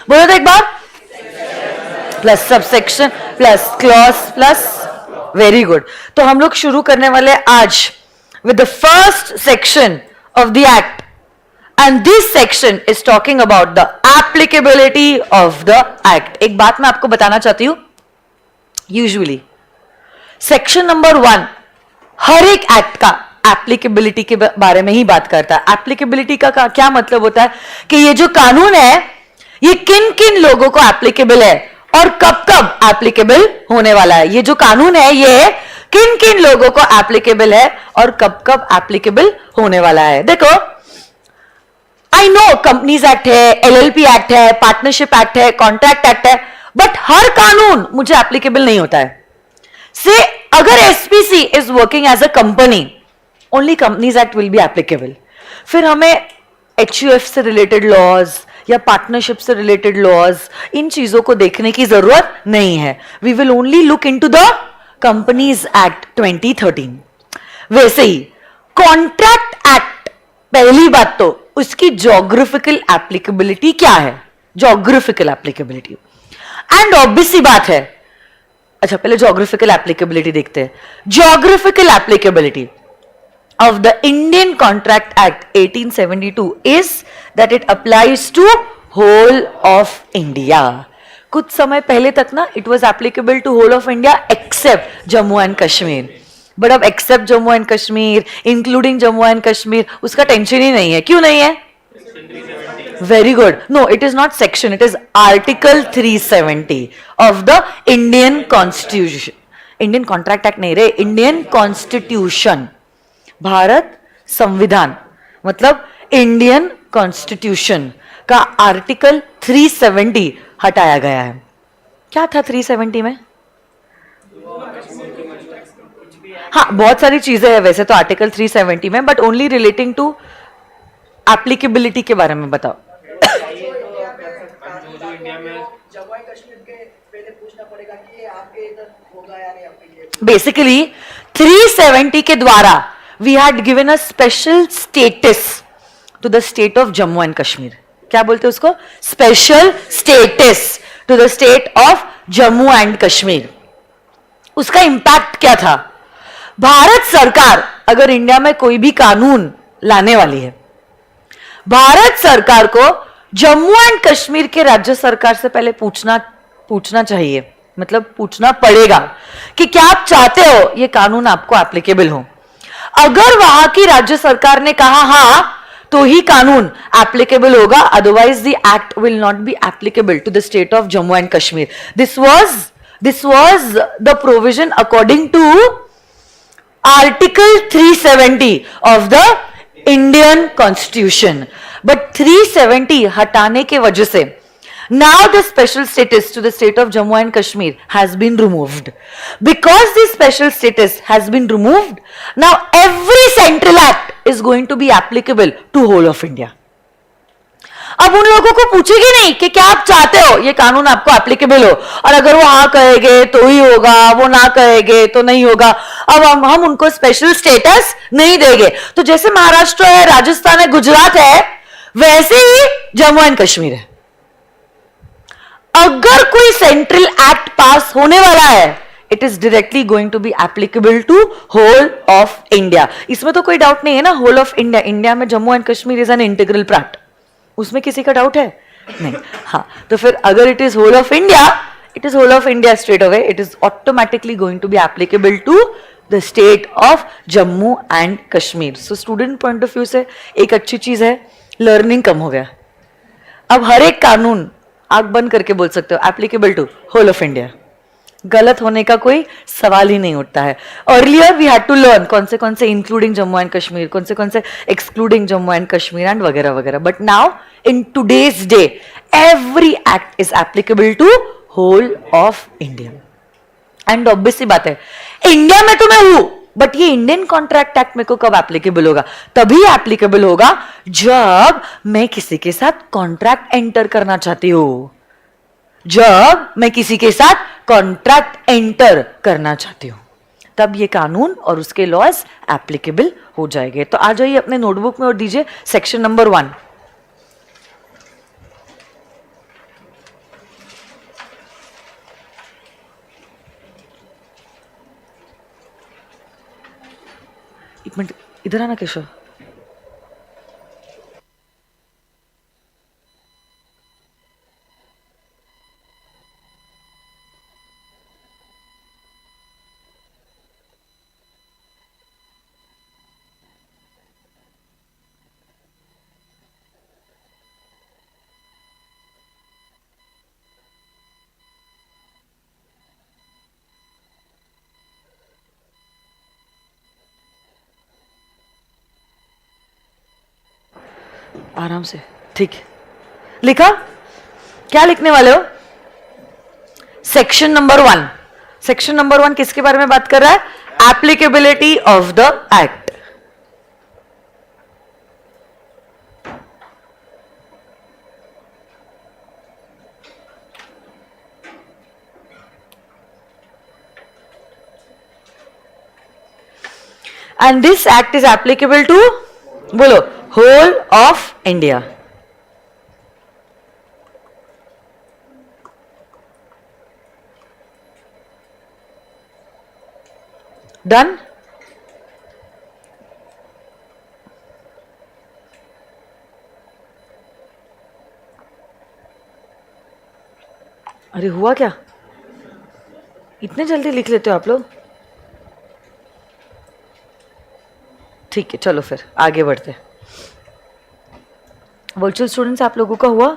S1: बोलो तो एक बार, plus subsection plus clause plus. Very good. तो हम लोग शुरू करने वाले आज with the first section of the act, and this section is talking about the applicability of the act. एक बात मैं आपको बताना चाहती हूं, यूजुअली सेक्शन नंबर 1 हर एक एक्ट का एप्लीकेबिलिटी के बारे में ही बात करता है। एप्लीकेबिलिटी का क्या मतलब होता है कि ये जो कानून है ये किन किन लोगों को एप्लीकेबल है और कब कब एप्लीकेबल होने वाला है। ये जो कानून है ये किन किन लोगों को एप्लीकेबल है और कब कब एप्लीकेबल होने वाला है। देखो, आई नो कंपनीज एक्ट है, एलएलपी एक्ट है, पार्टनरशिप एक्ट है, कॉन्ट्रैक्ट एक्ट है, बट हर कानून मुझे एप्लीकेबल नहीं होता है। से अगर SPC is working as a company, only companies act will be applicable. फिर हमें एचयूएफ से रिलेटेड लॉज या पार्टनरशिप से रिलेटेड लॉज, इन चीजों को देखने की जरूरत नहीं है। We will only look into the companies act 2013। वैसे ही कॉन्ट्रैक्ट एक्ट, पहली बात तो उसकी ज्योग्राफिकल एप्लीकेबिलिटी क्या है, ज्योग्राफिकल एप्लीकेबिलिटी। एंड ऑब्वियस सी बात है, अच्छा पहले ज्योग्राफिकल एप्लीकेबिलिटी देखते हैं। Geographical applicability of the Indian Contract Act 1872 is that it applies to whole of India. कुछ समय पहले तक ना it was applicable to whole of India except Jammu and Kashmir. But अब except Jammu and Kashmir, including Jammu and Kashmir, उसका tension ही नहीं है। क्यों नहीं है? Very good. No, it is not section. It is Article 370 of the Indian Constitution. Indian Contract Act नहीं रे, Indian Constitution. Bharat संविधान मतलब इंडियन कॉन्स्टिट्यूशन का आर्टिकल 370 हटाया गया है। क्या था 370 में? हाँ, बहुत सारी चीजें हैं वैसे तो आर्टिकल 370 में, but only relating to applicability के बारे में बताओ। बेसिकली 370 के द्वारा we had given a special status to the state of Jammu and Kashmir. क्या बोलते हैं उसको? Special status to the state of Jammu and Kashmir. उसका इंपैक्ट क्या था? भारत सरकार अगर इंडिया में कोई भी कानून लाने वाली है, भारत सरकार को जम्मू एंड कश्मीर के राज्य सरकार से पहले पूछना चाहिए, मतलब पूछना पड़ेगा कि क्या आप चाहते हो ये कानून आपको एप्लीकेबल हो। अगर वहां की राज्य सरकार ने कहा हां तो ही कानून एप्लीकेबल होगा, otherwise the act will not be applicable to the state of Jammu and Kashmir. This was the provision according to article 370 of the Indian constitution. But 370 हटाने के वजह से now the special status to the state of Jammu and Kashmir has been removed. Because this special status has been removed, now every central act is going to be applicable to whole of India. अब उन लोगों को पूछेगी नहीं कि क्या आप चाहते हो ये कानून आपको एप्लीकेबल हो, और अगर वो हाँ कहेंगे तो ही होगा, वो ना कहेंगे तो नहीं होगा। अब हम उनको स्पेशल स्टेटस नहीं देंगे। तो जैसे महाराष्ट्र है, राजस्थान है, गुजरात है, वैसे ही जम्मू एंड कश्मीर है। अगर कोई सेंट्रल एक्ट पास होने वाला है, it is directly going to be applicable to whole of India. इसमें तो कोई डाउट नहीं है ना, होल ऑफ इंडिया, इंडिया में Jammu and Kashmir is an integral part, उसमें किसी का डाउट है नहीं। हाँ, तो फिर अगर it is whole of India, it is whole of India straight away, it is automatically going to be applicable to the state of Jammu and Kashmir. So student point of view से एक अच्छी चीज है, लर्निंग कम हो गया। अब हर एक कानून आंख बंद करके बोल सकते हो applicable to whole of India, गलत होने का कोई सवाल ही नहीं उठता है। Earlier we had to learn कौन से इंक्लूडिंग जम्मू एंड कश्मीर, कौन से excluding Jammu and Kashmir and वगैरह वगैरह। But now in today's day every act is applicable to whole of India. And obvious सी बात है, इंडिया में तो मैं हूं, बट ये इंडियन कॉन्ट्रैक्ट एक्ट मेरे को कब एप्लीकेबल होगा? तभी एप्लीकेबल होगा जब मैं किसी के साथ कॉन्ट्रैक्ट एंटर करना चाहती हूं, जब मैं किसी के साथ कॉन्ट्रैक्ट एंटर करना चाहती हूं, तब ये कानून और उसके लॉज एप्लीकेबल हो जाएंगे। तो आ जाइए अपने नोटबुक में और दीजिए सेक्शन नंबर 1। एक मिनट इधर आना केशव। आराम से, ठीक है। लिखा? क्या लिखने वाले हो? Section number 1। सेक्शन नंबर 1 किसके बारे में बात कर रहा है? Applicability of the act. And this act is applicable to, बोलो, whole of India. Done? अरे हुआ क्या? इतने जल्दी लिख लेते हो आप लोग? ठीक है, चलो फिर आगे बढ़ते हैं। वर्चुअल स्टूडेंट्स आप लोगों का हुआ?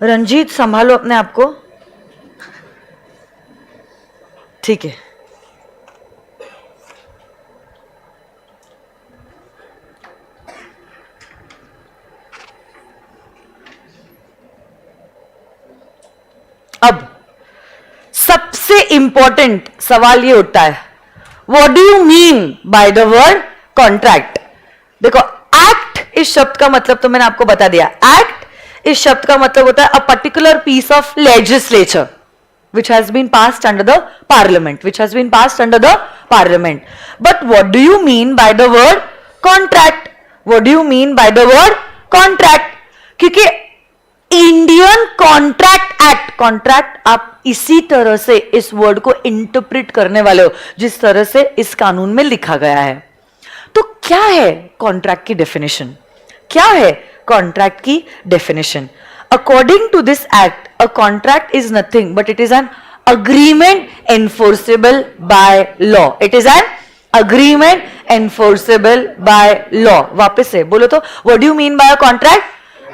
S1: रंजीत संभालो अपने आप को, ठीक है। अब सबसे इंपॉर्टेंट सवाल ये उठता है, what do you mean by the word contract? देखो, एक्ट इस शब्द का मतलब तो मैंने आपको बता दिया। एक्ट इस शब्द का मतलब होता है a particular piece of legislature which has been passed under the parliament, which has been passed under the parliament. But what do you mean by the word contract? What do you mean by the word contract? क्योंकि Indian contract act, contract आप इसी तरह से इस word को interpret करने वाले हो जिस तरह से इस कानून में लिखा गया है। तो क्या है कॉन्ट्रैक्ट की डेफिनेशन? क्या है कॉन्ट्रैक्ट की definition? According to this act, a contract is nothing but it is an agreement enforceable by law. It is an agreement enforceable by law. वापस से बोलो तो, what do you mean by a contract?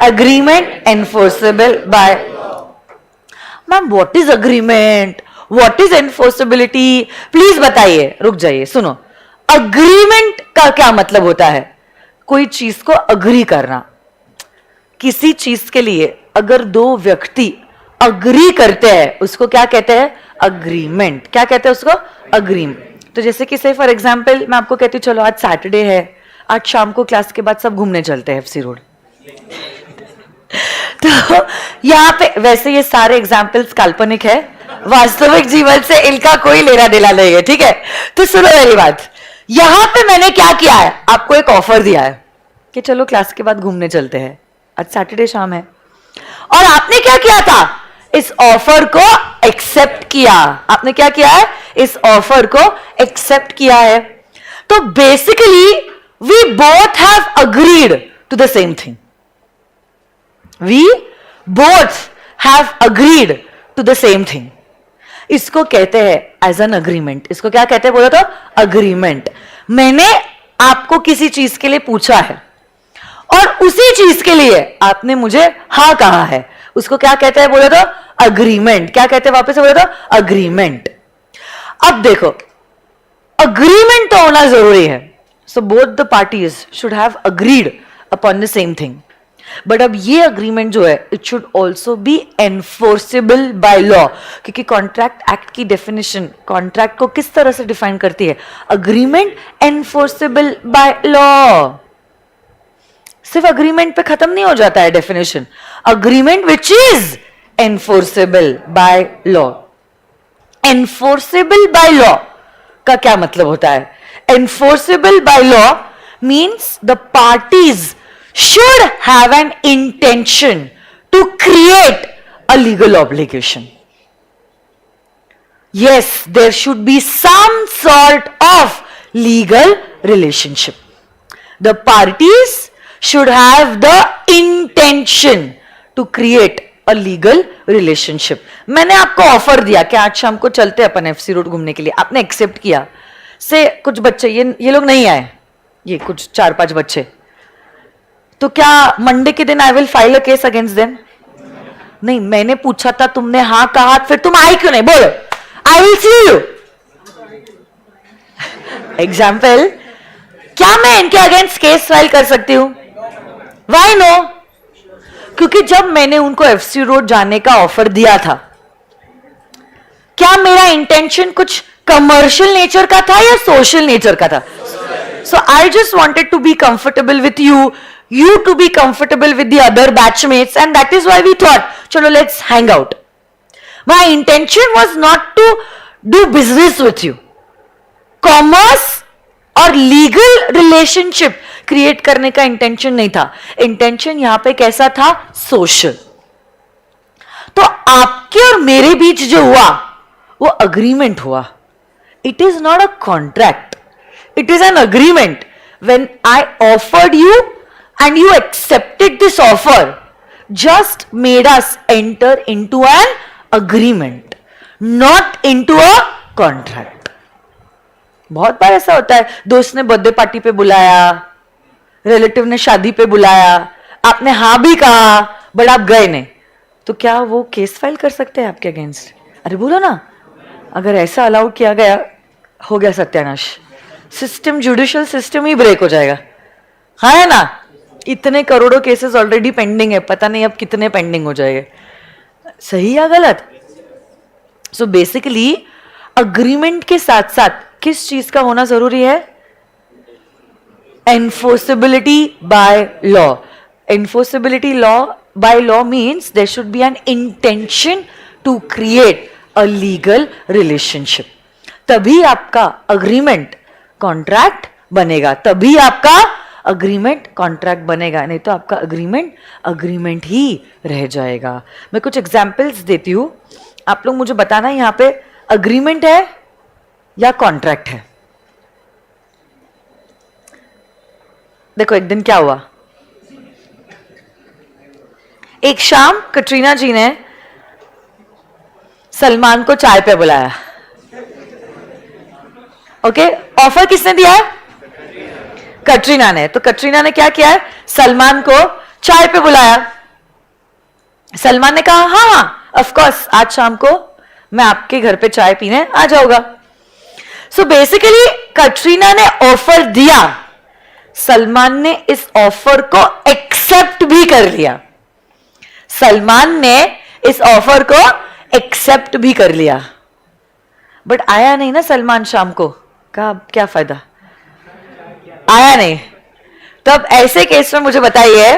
S1: Agreement enforceable by law. Ma'am, what is agreement? What is enforceability? Please बताइए, रुक जाइए, सुनो। Agreement का क्या मतलब होता है? कोई चीज को अग्री करना। किसी चीज के लिए अगर दो व्यक्ति अग्री करते हैं उसको क्या कहते हैं? अग्रीमेंट। क्या कहते हैं उसको? अग्रीमेंट। तो जैसे कि से फॉर एग्जांपल मैं आपको कहती हूँ चलो आज सैटरडे है, आज शाम को क्लास के बाद सब घूमने चलते हैं एफसी रोड। तो यहाँ पे वैसे ये सारे एग्जाम्पल्स काल्पनिक है, वास्तविक जीवन से इनका कोई लेना देना नहीं है, ठीक है? तो सुनो मेरी बात, यहाँ पे मैंने क्या किया है? आपको एक ऑफर दिया है कि चलो क्लास के बाद घूमने चलते हैं, आज सैटरडे शाम है, और आपने क्या किया था? इस ऑफर को एक्सेप्ट किया। आपने क्या किया है? इस ऑफर को एक्सेप्ट किया है। तो basically we both have agreed to the same thing. We both have agreed to the same thing. इसको कहते हैं एज एन अग्रीमेंट। इसको क्या कहते हैं बोलो तो? अग्रीमेंट। मैंने आपको किसी चीज के लिए पूछा है और उसी चीज के लिए आपने मुझे हाँ कहा है, उसको क्या कहते हैं बोले तो? अग्रीमेंट। क्या कहते हैं वापस से बोले तो? अग्रीमेंट। अब देखो, अग्रीमेंट तो होना जरूरी है, so both the parties should have agreed upon the same thing. But अब ये अग्रीमेंट जो है it should also be enforceable by law, क्योंकि कॉन्ट्रैक्ट एक्ट की डेफिनेशन कॉन्ट्रैक्ट को किस तरह से डिफाइन करती है? Agreement enforceable by law. सिर्फ अग्रीमेंट पे खत्म नहीं हो जाता है definition. Agreement which is enforceable by law. Enforceable by law का क्या मतलब होता है? Enforceable by law means the parties should have an intention to create a legal obligation. Yes, there should be some sort of legal relationship. The parties should have the intention to create a legal relationship. मैंने आपको offer दिया कि आज शाम को चलते हैं अपन FC road घूमने के लिए, आपने एक्सेप्ट किया। से कुछ बच्चे ये लोग नहीं आए, ये कुछ 4-5 बच्चे, तो क्या मंडे के दिन I will file a case against them? नहीं, मैंने पूछा था, तुमने हाँ कहा, फिर तुम आई क्यों नहीं? बोलो, I will see you. Example, क्या मैं इनके अगेंस्ट केस फाइल कर सकती हूं? Why no? क्योंकि जब मैंने उनको एफसी रोड जाने का ऑफर दिया था, क्या मेरा इंटेंशन कुछ कमर्शियल नेचर का था या सोशल नेचर का था? So I just wanted to be comfortable with you, you to be comfortable with the other batchmates, and that is why we thought, chalo, let's hang out. My intention was not to do business with you. Commerce और legal relationship create करने का intention नहीं था. Intention यहां पे कैसा था? Social. तो आपके और मेरे बीच जो हुआ वो अग्रीमेंट हुआ. It is not a contract. It is an agreement. When I offered you and you accepted this offer, just made us enter into an agreement, not into a contract. बहुत बार ऐसा होता है, दोस्त ने बर्थडे पार्टी पे बुलाया, relative ने शादी पे बुलाया, आपने हाँ भी कहा बट आप गए नहीं, तो क्या वो केस फाइल कर सकते हैं आपके अगेंस्ट? अरे बोलो ना. अगर ऐसा अलाउ किया गया, हो गया सत्यानाश. सिस्टम, जुडिशियल सिस्टम ही ब्रेक हो जाएगा. हाँ है ना? इतने करोड़ों केसेस ऑलरेडी पेंडिंग है, पता नहीं अब कितने पेंडिंग हो जाएंगे. सही या गलत? सो बेसिकली अग्रीमेंट के साथ साथ किस चीज का होना जरूरी है? Enforceability by law. Enforceability law by law means there should be an intention to create a legal relationship. तभी आपका अग्रीमेंट कॉन्ट्रैक्ट बनेगा. तभी आपका अग्रीमेंट कॉन्ट्रैक्ट बनेगा. नहीं तो आपका अग्रीमेंट ही रह जाएगा. मैं कुछ एग्जांपल्स देती हूं, आप लोग मुझे बताना यहां पे अग्रीमेंट है या कॉन्ट्रैक्ट है. देखो एक दिन क्या हुआ. एक शाम कटरीना जी ने सलमान को चाय पे बुलाया. ओके, ऑफर किसने दिया है? कटरीना ने. तो कटरीना ने क्या किया है? सलमान को चाय पे बुलाया. सलमान ने कहा हाँ हाँ ऑफ कोर्स, आज शाम को मैं आपके घर पे चाय पीने आ जाऊंगा. सो बेसिकली कटरीना ने ऑफर दिया, सलमान ने इस ऑफर को एक्सेप्ट भी कर लिया. सलमान ने इस ऑफर को एक्सेप्ट भी कर लिया, बट आया नहीं ना सलमान शाम को. का क्या फायदा? आया नहीं. तब ऐसे केस में मुझे बताइए,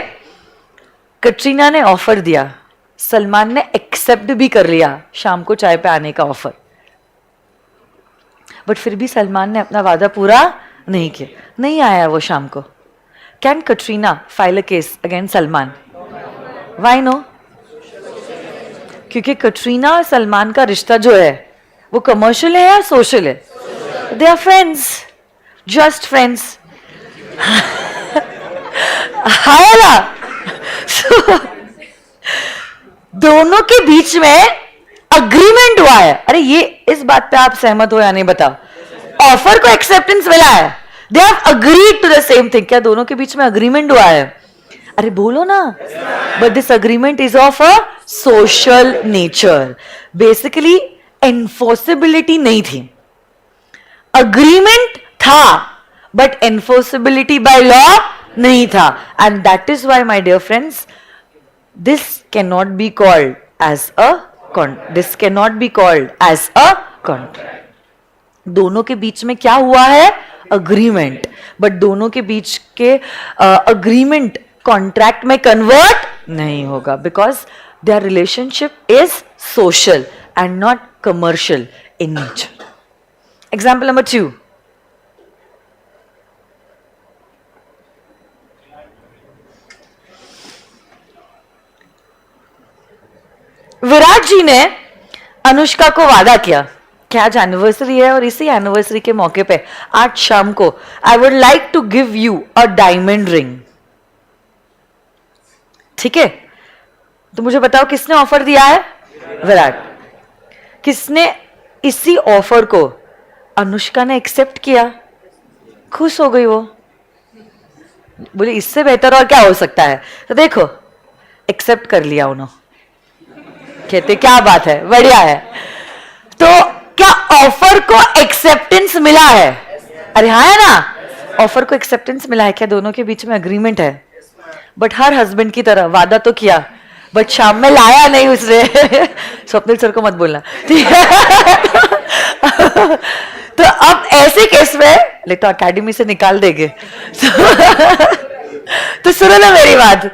S1: कटरीना ने ऑफर दिया, सलमान ने एक्सेप्ट भी कर लिया शाम को चाय पे आने का ऑफर, बट फिर भी सलमान ने अपना वादा पूरा नहीं किया, नहीं आया वो शाम को. Can Katrina file a case against Salman? Why no? क्योंकि कटरीना और सलमान का रिश्ता जो है वो कमर्शियल है या सोशल है? They are friends, just friends. है ना? दोनों के बीच में अग्रीमेंट हुआ है. अरे ये इस बात पे आप सहमत हो या नहीं बताओ? ऑफर को एक्सेप्टेंस मिला है. They have agreed to the same thing. क्या दोनों के बीच में अग्रीमेंट हुआ है? अरे बोलो ना. But this agreement is of a social nature. Basically enforceability नहीं थी. अग्रीमेंट था बट एनफोर्सेबिलिटी बाय लॉ नहीं था. And that is why my dear friends, this can not be called as a contract. दोनों के बीच में क्या हुआ है? अग्रीमेंट. बट दोनों के बीच के अग्रीमेंट कॉन्ट्रैक्ट में कन्वर्ट नहीं होगा, because their relationship is social and not commercial in nature. Example number 2. Virat ji ने अनुष्का को वादा किया कि आज एनिवर्सरी है और इसी एनिवर्सरी के मौके पे आज शाम को I would like to give you a diamond ring. ठीक है, तो मुझे बताओ किसने ऑफर दिया है? विराट. किसने इसी ऑफर को अनुष्का ने एक्सेप्ट किया? खुश हो गई वो, बोले इससे बेहतर और क्या हो सकता है. तो देखो एक्सेप्ट कर लिया उन्होंने. कहते क्या बात है, बढ़िया है. तो क्या ऑफर को एक्सेप्टेंस मिला है? अरे हाँ है ना, ऑफर को एक्सेप्टेंस मिला है क्या? दोनों के बीच में अग्रीमेंट है, बट हर हस्बैंड की तरह वादा तो किया, बट शाम में लाया नहीं उसने। स्वप्निल सर को मत बोलना, ठीक है? तो अब ऐसे केस में ले तो अकेडमी से निकाल देंगे। तो सुनो ना मेरी बात,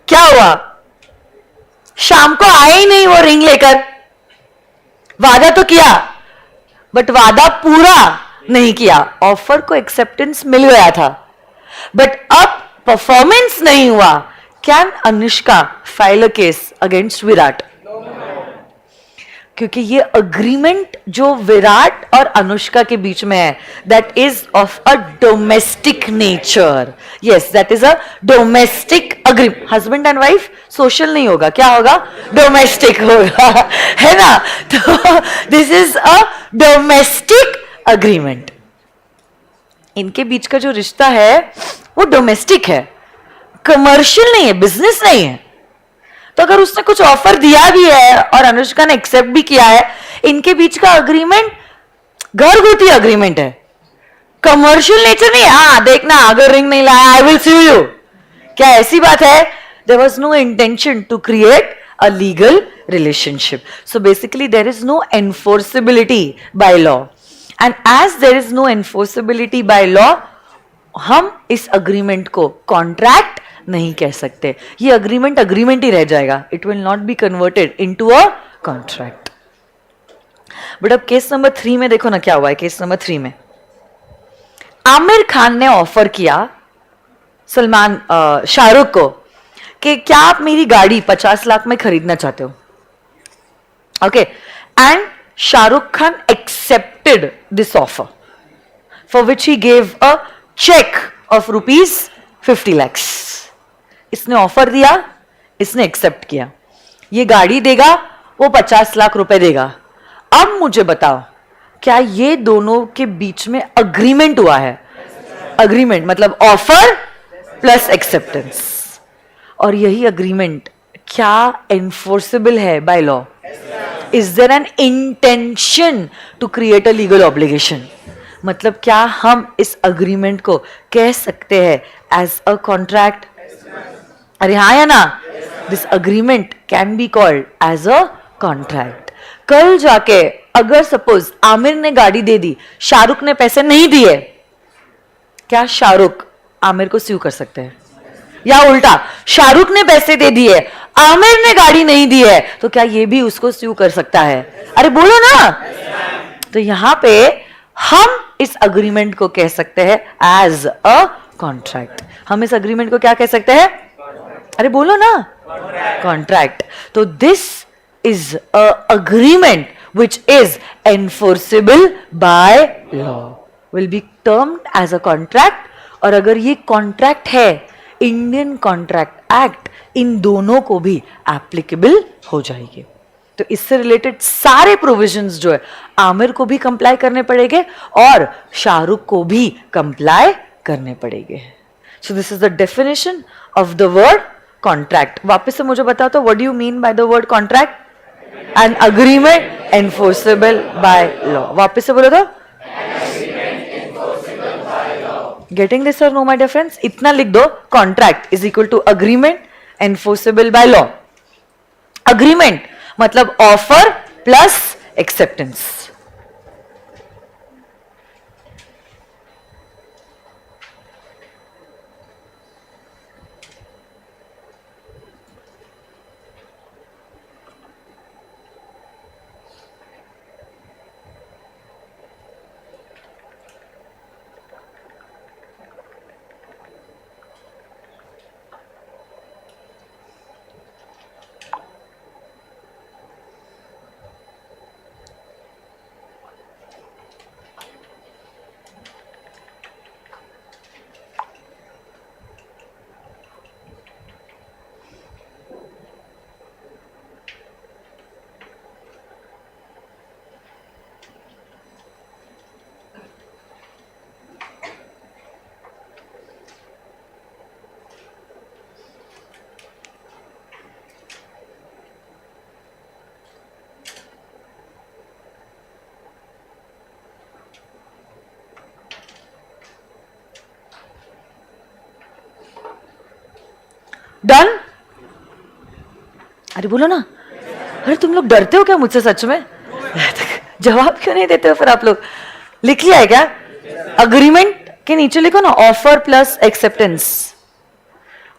S1: क्या हुआ? शाम को आए ही नहीं वो रिंग लेकर, वादा तो किया बट वादा पूरा नहीं किया। ऑफर को एक्सेप्टेंस मिल गया था, बट अब परफॉर्मेंस नहीं हुआ। Can Anushka file a case against Virat? क्योंकि ये अग्रीमेंट जो विराट और अनुष्का के बीच में है, that is of a domestic nature. Yes, that is a domestic agreement. Husband and wife social नहीं होगा, क्या होगा? डोमेस्टिक होगा, है ना? तो this is a domestic agreement. इनके बीच का जो रिश्ता है वो डोमेस्टिक है, कमर्शियल नहीं है, बिजनेस नहीं है। तो अगर उसने कुछ ऑफर दिया भी है और अनुष्का ने एक्सेप्ट भी किया है, इनके बीच का अग्रीमेंट घरगुती अग्रीमेंट है, कमर्शियल नेचर नहीं है। हाँ देखना, अगर रिंग नहीं लाया आई विल sue you, क्या ऐसी बात है? There was no intention to create a legal relationship, so basically there is no enforceability by law, and as there is no enforceability by law, हम इस अग्रीमेंट को contract नहीं कह सकते। ये अग्रीमेंट अग्रीमेंट ही रह जाएगा, it will not be converted into a contract. But अब केस नंबर 3 में देखो ना क्या हुआ है। केस नंबर 3 में आमिर खान ने ऑफर किया शाहरुख को कि क्या आप मेरी गाड़ी 50 लाख में खरीदना चाहते हो? Okay, and Shahrukh Khan accepted this offer, for which he gave a cheque of ₹50 lakhs। इसने ऑफर दिया, इसने एक्सेप्ट किया, ये गाड़ी देगा, वो 50 लाख रुपए देगा। अब मुझे बताओ, क्या ये दोनों के बीच में अग्रीमेंट हुआ है? अग्रीमेंट मतलब ऑफर प्लस एक्सेप्टेंस। और यही अग्रीमेंट क्या एनफोर्सेबल है by law? Is there an intention to create a legal obligation? मतलब क्या हम इस अग्रीमेंट को कह सकते हैं एज अ कॉन्ट्रैक्ट? अरे हाँ या ना? This agreement can be called as a contract. कल जाके अगर सपोज आमिर ने गाड़ी दे दी, शाहरुख ने पैसे नहीं दिए, क्या शाहरुख आमिर को स्यू कर सकते हैं? या उल्टा, शाहरुख ने पैसे दे दिए, आमिर ने गाड़ी नहीं दी है, तो क्या ये भी उसको स्यू कर सकता है? अरे बोलो ना। तो यहां पे हम इस अग्रीमेंट को कह सकते हैं एज अ कॉन्ट्रैक्ट। हम इस अग्रीमेंट को क्या कह सकते हैं? अरे बोलो ना, कॉन्ट्रैक्ट। तो this is a agreement which is enforceable by law, will be termed as a contract. और अगर ये कॉन्ट्रैक्ट है, इंडियन कॉन्ट्रैक्ट एक्ट इन दोनों को भी एप्लीकेबल हो जाएगी। तो इससे रिलेटेड सारे प्रोविजंस जो है आमिर को भी कंप्लाई करने पड़ेंगे और शाहरुख को भी कंप्लाई करने पड़ेंगे। So this is the definition of the word contract. वापस से मुझे बताओ तो, what do you mean by the word contract? An agreement enforceable by law. वापस से बोलो तो, getting this or no my dear friends? इतना लिख दो, contract is equal to agreement enforceable by law. Agreement मतलब ऑफर प्लस एक्सेप्टेंस। डन? अरे बोलो ना, अरे तुम लोग डरते हो क्या मुझसे सच में? जवाब क्यों नहीं देते हो फिर आप लोग? लिख लिया है क्या? अग्रीमेंट के नीचे लिखो ना ऑफर प्लस एक्सेप्टेंस,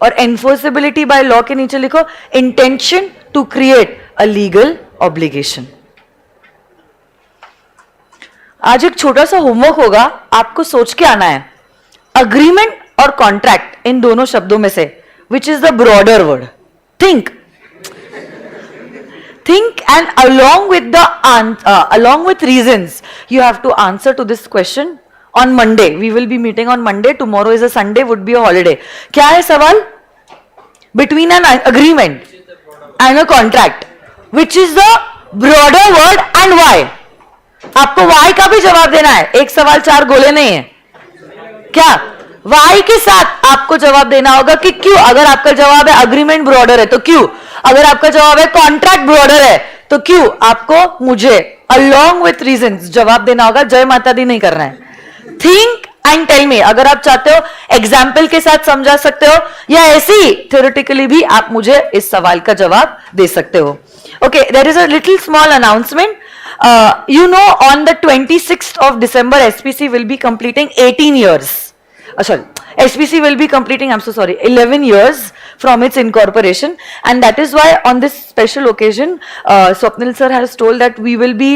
S1: और एनफोर्सेबिलिटी बाय लॉ के नीचे लिखो intention to create a legal obligation. आज एक छोटा सा होमवर्क होगा, आपको सोच के आना है अग्रीमेंट और कॉन्ट्रैक्ट इन दोनों शब्दों में से which is the broader word. Think and along with reasons you have to answer to this question on Monday. We will be meeting on Monday. Tomorrow is a Sunday, would be a holiday. क्या है सवाल? Between an agreement and a contract, which is the broader word and why? आपको why का भी जवाब देना है, एक सवाल चार गोले नहीं है क्या? वाई के साथ आपको जवाब देना होगा कि क्यों। अगर आपका जवाब है अग्रीमेंट ब्रॉडर है तो क्यों, अगर आपका जवाब है कॉन्ट्रैक्ट ब्रॉडर है तो क्यों, आपको मुझे अलोंग विथ रीजंस जवाब देना होगा। जय माता दी नहीं करना है। Think and tell me. अगर आप चाहते हो एग्जाम्पल के साथ समझा सकते हो, या ऐसे ही थ्योरेटिकली भी आप मुझे इस सवाल का जवाब दे सकते हो। Okay, there is a little small announcement. You know, on the 26th of December, SPC will be completing 18 years. Sorry, SPC will be completing, I'm so sorry, 11 years from its incorporation, and that is why on this special occasion, Swapnil sir has told that we will be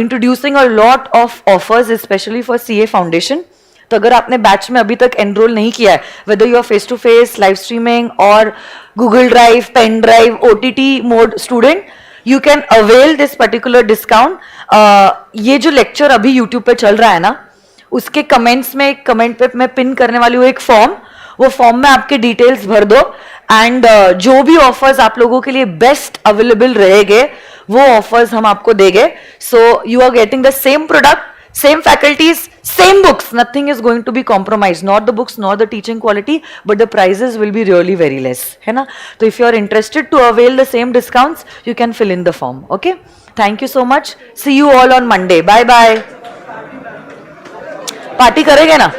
S1: introducing a lot of offers, especially for CA Foundation. तो अगर आपने batch में अभी तक enrol नहीं किया है, whether you are face to face, live streaming और Google Drive, pen drive, OTT mode student, you can avail this particular discount. ये जो लेक्चर अभी YouTube पे चल रहा है ना, उसके कमेंट्स में एक कमेंट पे मैं पिन करने वाली हूँ एक फॉर्म, वो फॉर्म में आपके डिटेल्स भर दो, एंड जो भी ऑफर्स आप लोगों के लिए बेस्ट अवेलेबल रहेंगे वो ऑफर्स हम आपको देंगे. So you are getting the same product, same faculties, same books, nothing is going to be compromised, not the books nor the teaching quality, but the prices will be really very less, है ना. So if you are interested to avail the same discounts, you can fill in the form. Okay, thank you so much. See you all on Monday. Bye bye. Party करेंगे ना?